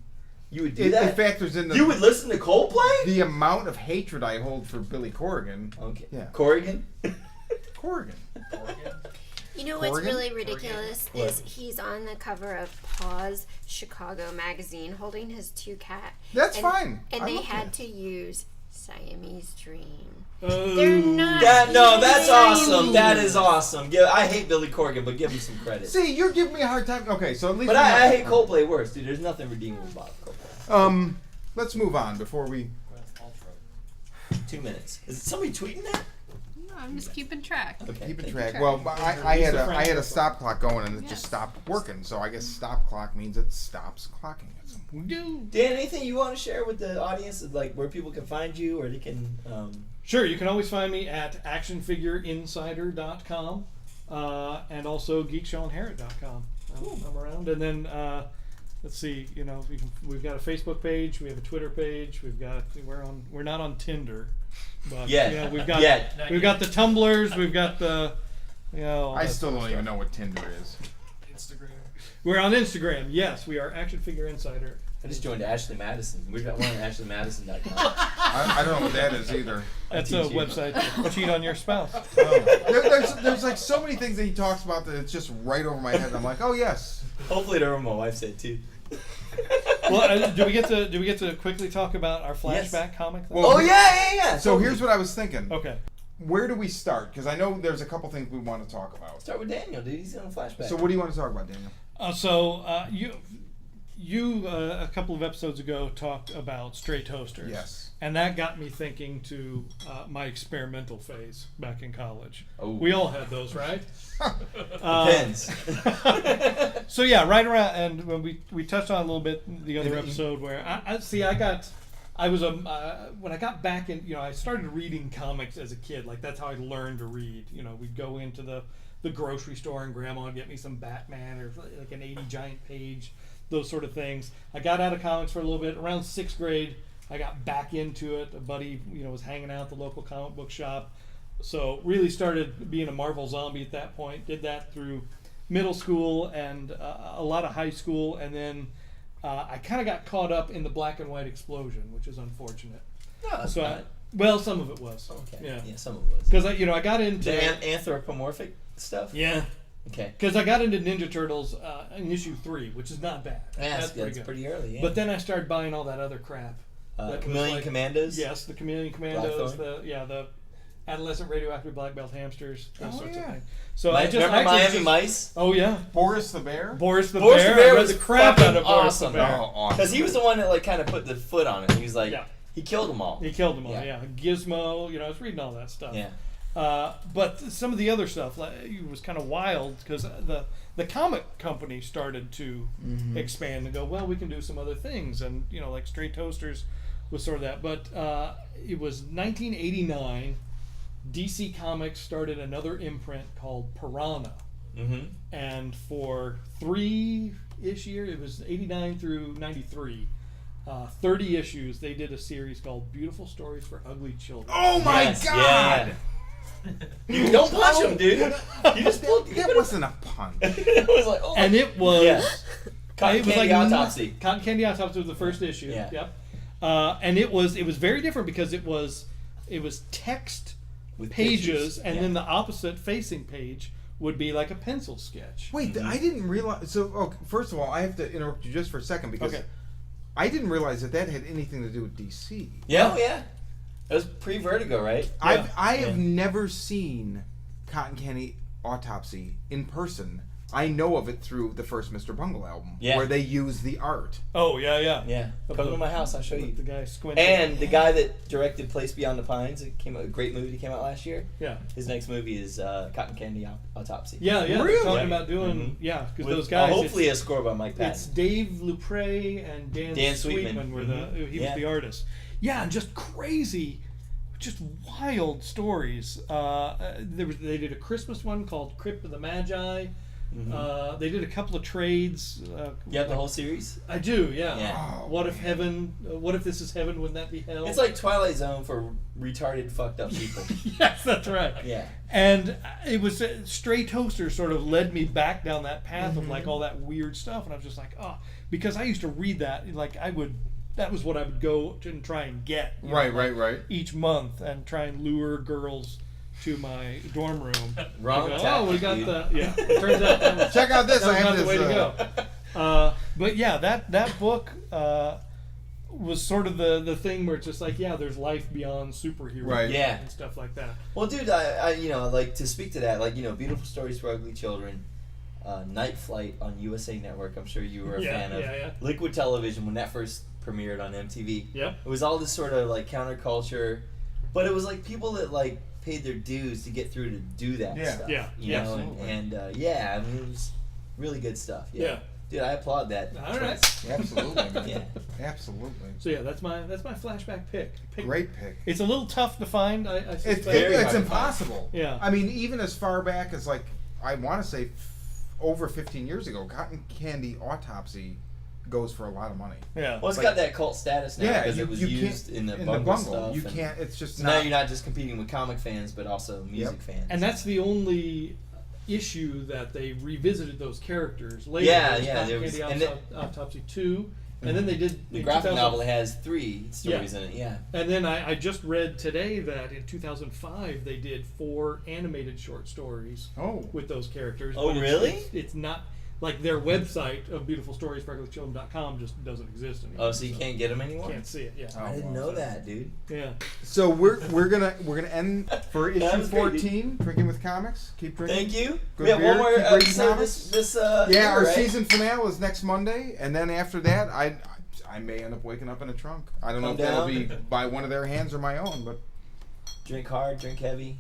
[SPEAKER 3] You would do
[SPEAKER 2] It
[SPEAKER 3] that?
[SPEAKER 2] factors in
[SPEAKER 3] You would listen to Coldplay?
[SPEAKER 2] the amount of hatred I hold for Billy Corgan.
[SPEAKER 3] Okay.
[SPEAKER 2] Yeah.
[SPEAKER 3] Corrigan?
[SPEAKER 2] Corgan.
[SPEAKER 6] You know what's
[SPEAKER 2] Corrigan?
[SPEAKER 6] really ridiculous
[SPEAKER 3] What?
[SPEAKER 6] is he's on the cover of Paws Chicago magazine holding his 2 cats.
[SPEAKER 2] That's fine.
[SPEAKER 6] And
[SPEAKER 2] I
[SPEAKER 6] they
[SPEAKER 2] love
[SPEAKER 6] had
[SPEAKER 2] that.
[SPEAKER 6] to use Siamese Dream.
[SPEAKER 4] Oh.
[SPEAKER 6] They're not.
[SPEAKER 3] That's awesome.
[SPEAKER 6] Siamese.
[SPEAKER 3] That is awesome. I hate Billy Corgan, but give him some credit.
[SPEAKER 2] See, you're giving me a hard time. Okay, so at least.
[SPEAKER 3] But
[SPEAKER 2] we
[SPEAKER 3] I
[SPEAKER 2] have-
[SPEAKER 3] hate Coldplay worse, dude. There's nothing redeemable about Coldplay.
[SPEAKER 2] Let's move on before we.
[SPEAKER 3] 2 minutes. Is somebody tweeting that?
[SPEAKER 5] No, I'm just keeping track.
[SPEAKER 3] Okay.
[SPEAKER 2] Keep it
[SPEAKER 3] thank
[SPEAKER 2] track.
[SPEAKER 5] track.
[SPEAKER 2] Well, I had a stop clock going and it
[SPEAKER 5] Yes.
[SPEAKER 2] just stopped working. So I guess stop clock means it stops clocking at some point.
[SPEAKER 3] you. Dan, anything you want to share with the audience, like where people can find you, or they can?
[SPEAKER 4] Sure, you can always find me at actionfigureinsider.com and also geekshawandharrod.com. I'm around. And then, let's see, we've got a Facebook page, we have a Twitter page, we're not on Tinder. But
[SPEAKER 3] Yeah.
[SPEAKER 4] we've got
[SPEAKER 3] Yeah.
[SPEAKER 4] we've got the Tumblrs, we've got the
[SPEAKER 2] I still don't even know what Tinder is.
[SPEAKER 7] Instagram.
[SPEAKER 4] We're on Instagram. Yes, we are Action Figure Insider.
[SPEAKER 3] I just joined Ashley Madison. We're on AshleyMadison.com.
[SPEAKER 2] I don't know what that is either.
[SPEAKER 4] That's a website to cheat on your spouse.
[SPEAKER 2] There's like so many things that he talks about that it's just right over my head. I'm like, oh yes.
[SPEAKER 3] Hopefully, to my wife said too.
[SPEAKER 4] Well, do we get to quickly talk about our flashback comic? Then?
[SPEAKER 2] Well,
[SPEAKER 3] yeah.
[SPEAKER 2] So here's what I was thinking.
[SPEAKER 4] Okay.
[SPEAKER 2] Where do we start? Because I know there's a couple things we want to talk about.
[SPEAKER 3] Start with Daniel, dude. He's on a flashback.
[SPEAKER 2] So what do you want to talk about, Daniel?
[SPEAKER 4] You a couple of episodes ago talked about stray toasters.
[SPEAKER 2] Yes.
[SPEAKER 4] And that got me thinking to my experimental phase back in college.
[SPEAKER 3] Oh.
[SPEAKER 4] We all had those, right?
[SPEAKER 3] Depends.
[SPEAKER 4] So yeah, right around, and when we touched on it a little bit the other episode where when I got back in, I started reading comics as a kid. Like that's how I learned to read. We'd go into the grocery store and Grandma would get me some Batman or like an 80 giant page, those sort of things. I got out of comics for a little bit. Around 6th grade, I got back into it. A buddy, was hanging out at the local comic book shop. So really started being a Marvel zombie at that point. Did that through middle school and a lot of high school. And then I kind of got caught up in the black and white explosion, which is unfortunate.
[SPEAKER 3] No, that's
[SPEAKER 4] So
[SPEAKER 3] not.
[SPEAKER 4] well, some of it was.
[SPEAKER 3] Okay.
[SPEAKER 4] Yeah.
[SPEAKER 3] Some of it was.
[SPEAKER 4] Because I got into
[SPEAKER 3] The anthropomorphic stuff?
[SPEAKER 4] yeah.
[SPEAKER 3] Okay.
[SPEAKER 4] Because I got into Ninja Turtles in issue 3, which is not bad.
[SPEAKER 3] Yeah, that's
[SPEAKER 4] good.
[SPEAKER 3] pretty early, yeah.
[SPEAKER 4] But then I started buying all that other crap. That was
[SPEAKER 3] Chameleon
[SPEAKER 4] like-
[SPEAKER 3] Commandos?
[SPEAKER 4] Yes, the Chameleon Commandos,
[SPEAKER 3] Blackthorn?
[SPEAKER 4] the adolescent radioactive black belt hamsters, those
[SPEAKER 2] Oh,
[SPEAKER 4] sorts
[SPEAKER 2] yeah.
[SPEAKER 4] of things. So
[SPEAKER 3] Remember Miami Mice?
[SPEAKER 4] Oh yeah,
[SPEAKER 2] Boris the Bear?
[SPEAKER 4] Boris the
[SPEAKER 3] Boris
[SPEAKER 4] Bear.
[SPEAKER 3] the Bear
[SPEAKER 4] I read
[SPEAKER 3] was
[SPEAKER 4] the crap out of
[SPEAKER 3] fucking
[SPEAKER 4] Boris
[SPEAKER 3] awesome.
[SPEAKER 4] the Bear.
[SPEAKER 2] Oh, awesome.
[SPEAKER 3] Because he was the one that kind of put the foot on it. He was like,
[SPEAKER 4] Yeah.
[SPEAKER 3] he killed them all.
[SPEAKER 4] He killed them all.
[SPEAKER 3] Yeah.
[SPEAKER 4] Yeah, Gizmo. I was reading all that stuff.
[SPEAKER 3] Yeah.
[SPEAKER 4] But some of the other stuff it was kind of wild because the comic company started to expand and go, well, we can do some other things, and like Stray Toasters was sort of that. But it was 1989. DC Comics started another imprint called Piranha, and for 3-ish years, it was 89 through 93. 30 issues. They did a series called Beautiful Stories for Ugly Children.
[SPEAKER 2] Oh my God!
[SPEAKER 3] Yeah. Don't punch him, dude. You just pulled.
[SPEAKER 2] That wasn't a pun.
[SPEAKER 3] It was like, oh.
[SPEAKER 4] And it was
[SPEAKER 3] Yeah. Cotton
[SPEAKER 4] it was
[SPEAKER 3] Candy
[SPEAKER 4] like
[SPEAKER 3] Autopsy.
[SPEAKER 4] Cotton Candy Autopsy was the first issue.
[SPEAKER 3] Yeah.
[SPEAKER 4] Yep. And it was very different because it was text
[SPEAKER 3] With
[SPEAKER 4] pages,
[SPEAKER 3] pictures.
[SPEAKER 4] and
[SPEAKER 3] Yeah.
[SPEAKER 4] then the opposite facing page would be like a pencil sketch.
[SPEAKER 2] Wait, I didn't realize. So, first of all, I have to interrupt you just for a second because
[SPEAKER 4] Okay.
[SPEAKER 2] I didn't realize that had anything to do with DC.
[SPEAKER 3] Yeah, oh, yeah. It was pre-Vertigo, right?
[SPEAKER 4] Yeah.
[SPEAKER 2] I have never seen Cotton Candy Autopsy in person. I know of it through the first Mr. Bungle album,
[SPEAKER 3] Yeah.
[SPEAKER 2] where they use the art.
[SPEAKER 4] Oh yeah.
[SPEAKER 3] Yeah. Come to my house, I'll show you.
[SPEAKER 4] The guy squinting.
[SPEAKER 3] And the guy that directed Place Beyond the Pines, it came out, a great movie that came out last year.
[SPEAKER 4] Yeah.
[SPEAKER 3] His next movie is Cotton Candy Autopsy.
[SPEAKER 4] Yeah. They're
[SPEAKER 2] Really?
[SPEAKER 4] talking about doing because
[SPEAKER 3] With,
[SPEAKER 4] those guys.
[SPEAKER 3] hopefully
[SPEAKER 4] it's,
[SPEAKER 3] a score by Mike
[SPEAKER 4] it's
[SPEAKER 3] Patton.
[SPEAKER 4] Dave Lupre and Dan
[SPEAKER 3] Sweetman.
[SPEAKER 4] were he was
[SPEAKER 3] Yeah.
[SPEAKER 4] the artist. Yeah, and just crazy, just wild stories. They did a Christmas one called Crypt of the Magi. They did a couple of trades.
[SPEAKER 3] You have the whole series?
[SPEAKER 4] I do, yeah.
[SPEAKER 3] Yeah.
[SPEAKER 4] What if heaven? What if this is heaven? Wouldn't that be hell?
[SPEAKER 3] It's like Twilight Zone for retarded, fucked up people.
[SPEAKER 4] Yes, that's right.
[SPEAKER 3] Yeah.
[SPEAKER 4] And it was Stray Toaster sort of led me back down that path of like all that weird stuff, and I was just like, oh, because I used to read that, like that was what I would go to and try and get.
[SPEAKER 2] Right.
[SPEAKER 4] Each month and try and lure girls to my dorm room.
[SPEAKER 3] Wrong
[SPEAKER 4] I go,
[SPEAKER 3] tactic,
[SPEAKER 4] oh, we got
[SPEAKER 3] dude.
[SPEAKER 4] It turns out that was,
[SPEAKER 2] Check out this.
[SPEAKER 4] that was
[SPEAKER 2] I have
[SPEAKER 4] not the
[SPEAKER 2] this.
[SPEAKER 4] way to go. But yeah, that book was sort of the thing where it's just like, yeah, there's life beyond superheroes,
[SPEAKER 2] Right.
[SPEAKER 3] Yeah.
[SPEAKER 4] and stuff like that.
[SPEAKER 3] Well, dude, I like to speak to that, like, Beautiful Stories for Ugly Children, Night Flight on USA Network. I'm sure you were a fan of.
[SPEAKER 4] Yeah.
[SPEAKER 3] Liquid Television when that first premiered on MTV.
[SPEAKER 4] Yep.
[SPEAKER 3] It was all this sort of like counterculture, but it was like people that like paid their dues to get through to do that
[SPEAKER 2] Yeah.
[SPEAKER 3] stuff.
[SPEAKER 4] Yeah.
[SPEAKER 3] You
[SPEAKER 4] Yeah,
[SPEAKER 3] know,
[SPEAKER 4] absolutely.
[SPEAKER 3] and it was really good stuff.
[SPEAKER 4] Yeah.
[SPEAKER 3] Dude, I applaud that.
[SPEAKER 4] All right.
[SPEAKER 3] choice.
[SPEAKER 2] Absolutely, man.
[SPEAKER 3] Yeah.
[SPEAKER 2] Absolutely.
[SPEAKER 4] So yeah, that's my flashback pick.
[SPEAKER 2] Great pick.
[SPEAKER 4] It's a little tough to find. I
[SPEAKER 2] It's,
[SPEAKER 4] suspect.
[SPEAKER 3] Very hard
[SPEAKER 2] it's
[SPEAKER 3] to
[SPEAKER 2] impossible.
[SPEAKER 4] Yeah.
[SPEAKER 2] I mean, even as far back as like I want to say over 15 years ago, Cotton Candy Autopsy goes for a lot of money.
[SPEAKER 4] Yeah.
[SPEAKER 3] Well, it's
[SPEAKER 2] Like-
[SPEAKER 3] got that cult status now
[SPEAKER 2] Yeah,
[SPEAKER 3] because
[SPEAKER 2] you,
[SPEAKER 3] it was
[SPEAKER 2] you
[SPEAKER 3] used
[SPEAKER 2] can't
[SPEAKER 3] in the
[SPEAKER 2] in
[SPEAKER 3] bungle
[SPEAKER 2] the
[SPEAKER 3] stuff.
[SPEAKER 2] bungle. You
[SPEAKER 3] and
[SPEAKER 2] can't. It's just
[SPEAKER 3] so
[SPEAKER 2] not.
[SPEAKER 3] now you're not just competing with comic fans, but also music fans.
[SPEAKER 4] And that's the only issue that they revisited those characters later.
[SPEAKER 3] Yeah,
[SPEAKER 4] There's
[SPEAKER 3] yeah,
[SPEAKER 4] Cotton
[SPEAKER 3] there was-
[SPEAKER 4] Candy
[SPEAKER 3] and
[SPEAKER 4] Autopsy 2, and then they did
[SPEAKER 3] The
[SPEAKER 4] in
[SPEAKER 3] graphic
[SPEAKER 4] 2000
[SPEAKER 3] novel has 3 stories in it. Yeah.
[SPEAKER 4] And then I just read today that in 2005 they did 4 animated short stories with those characters.
[SPEAKER 3] Oh,
[SPEAKER 4] but
[SPEAKER 3] really?
[SPEAKER 4] It's not like their website of Beautiful Stories for just doesn't exist anymore.
[SPEAKER 3] Oh, so you can't get them anymore?
[SPEAKER 4] Can't see it. Yeah.
[SPEAKER 3] I didn't know that, dude.
[SPEAKER 4] Yeah.
[SPEAKER 2] So we're gonna end for issue
[SPEAKER 3] That was great,
[SPEAKER 2] 14. Drinking with Comics. Keep drinking.
[SPEAKER 3] Thank you.
[SPEAKER 2] Good
[SPEAKER 3] We have
[SPEAKER 2] beer,
[SPEAKER 3] one more
[SPEAKER 2] keep reading
[SPEAKER 3] episode
[SPEAKER 2] comics.
[SPEAKER 3] this
[SPEAKER 2] Yeah,
[SPEAKER 3] year,
[SPEAKER 2] our
[SPEAKER 3] right?
[SPEAKER 2] season finale is next Monday, and then after that, I may end up waking up in a trunk. I don't know
[SPEAKER 3] Come
[SPEAKER 2] if that'll
[SPEAKER 3] down.
[SPEAKER 2] be by one of their hands or my own, but
[SPEAKER 3] Drink hard, drink heavy.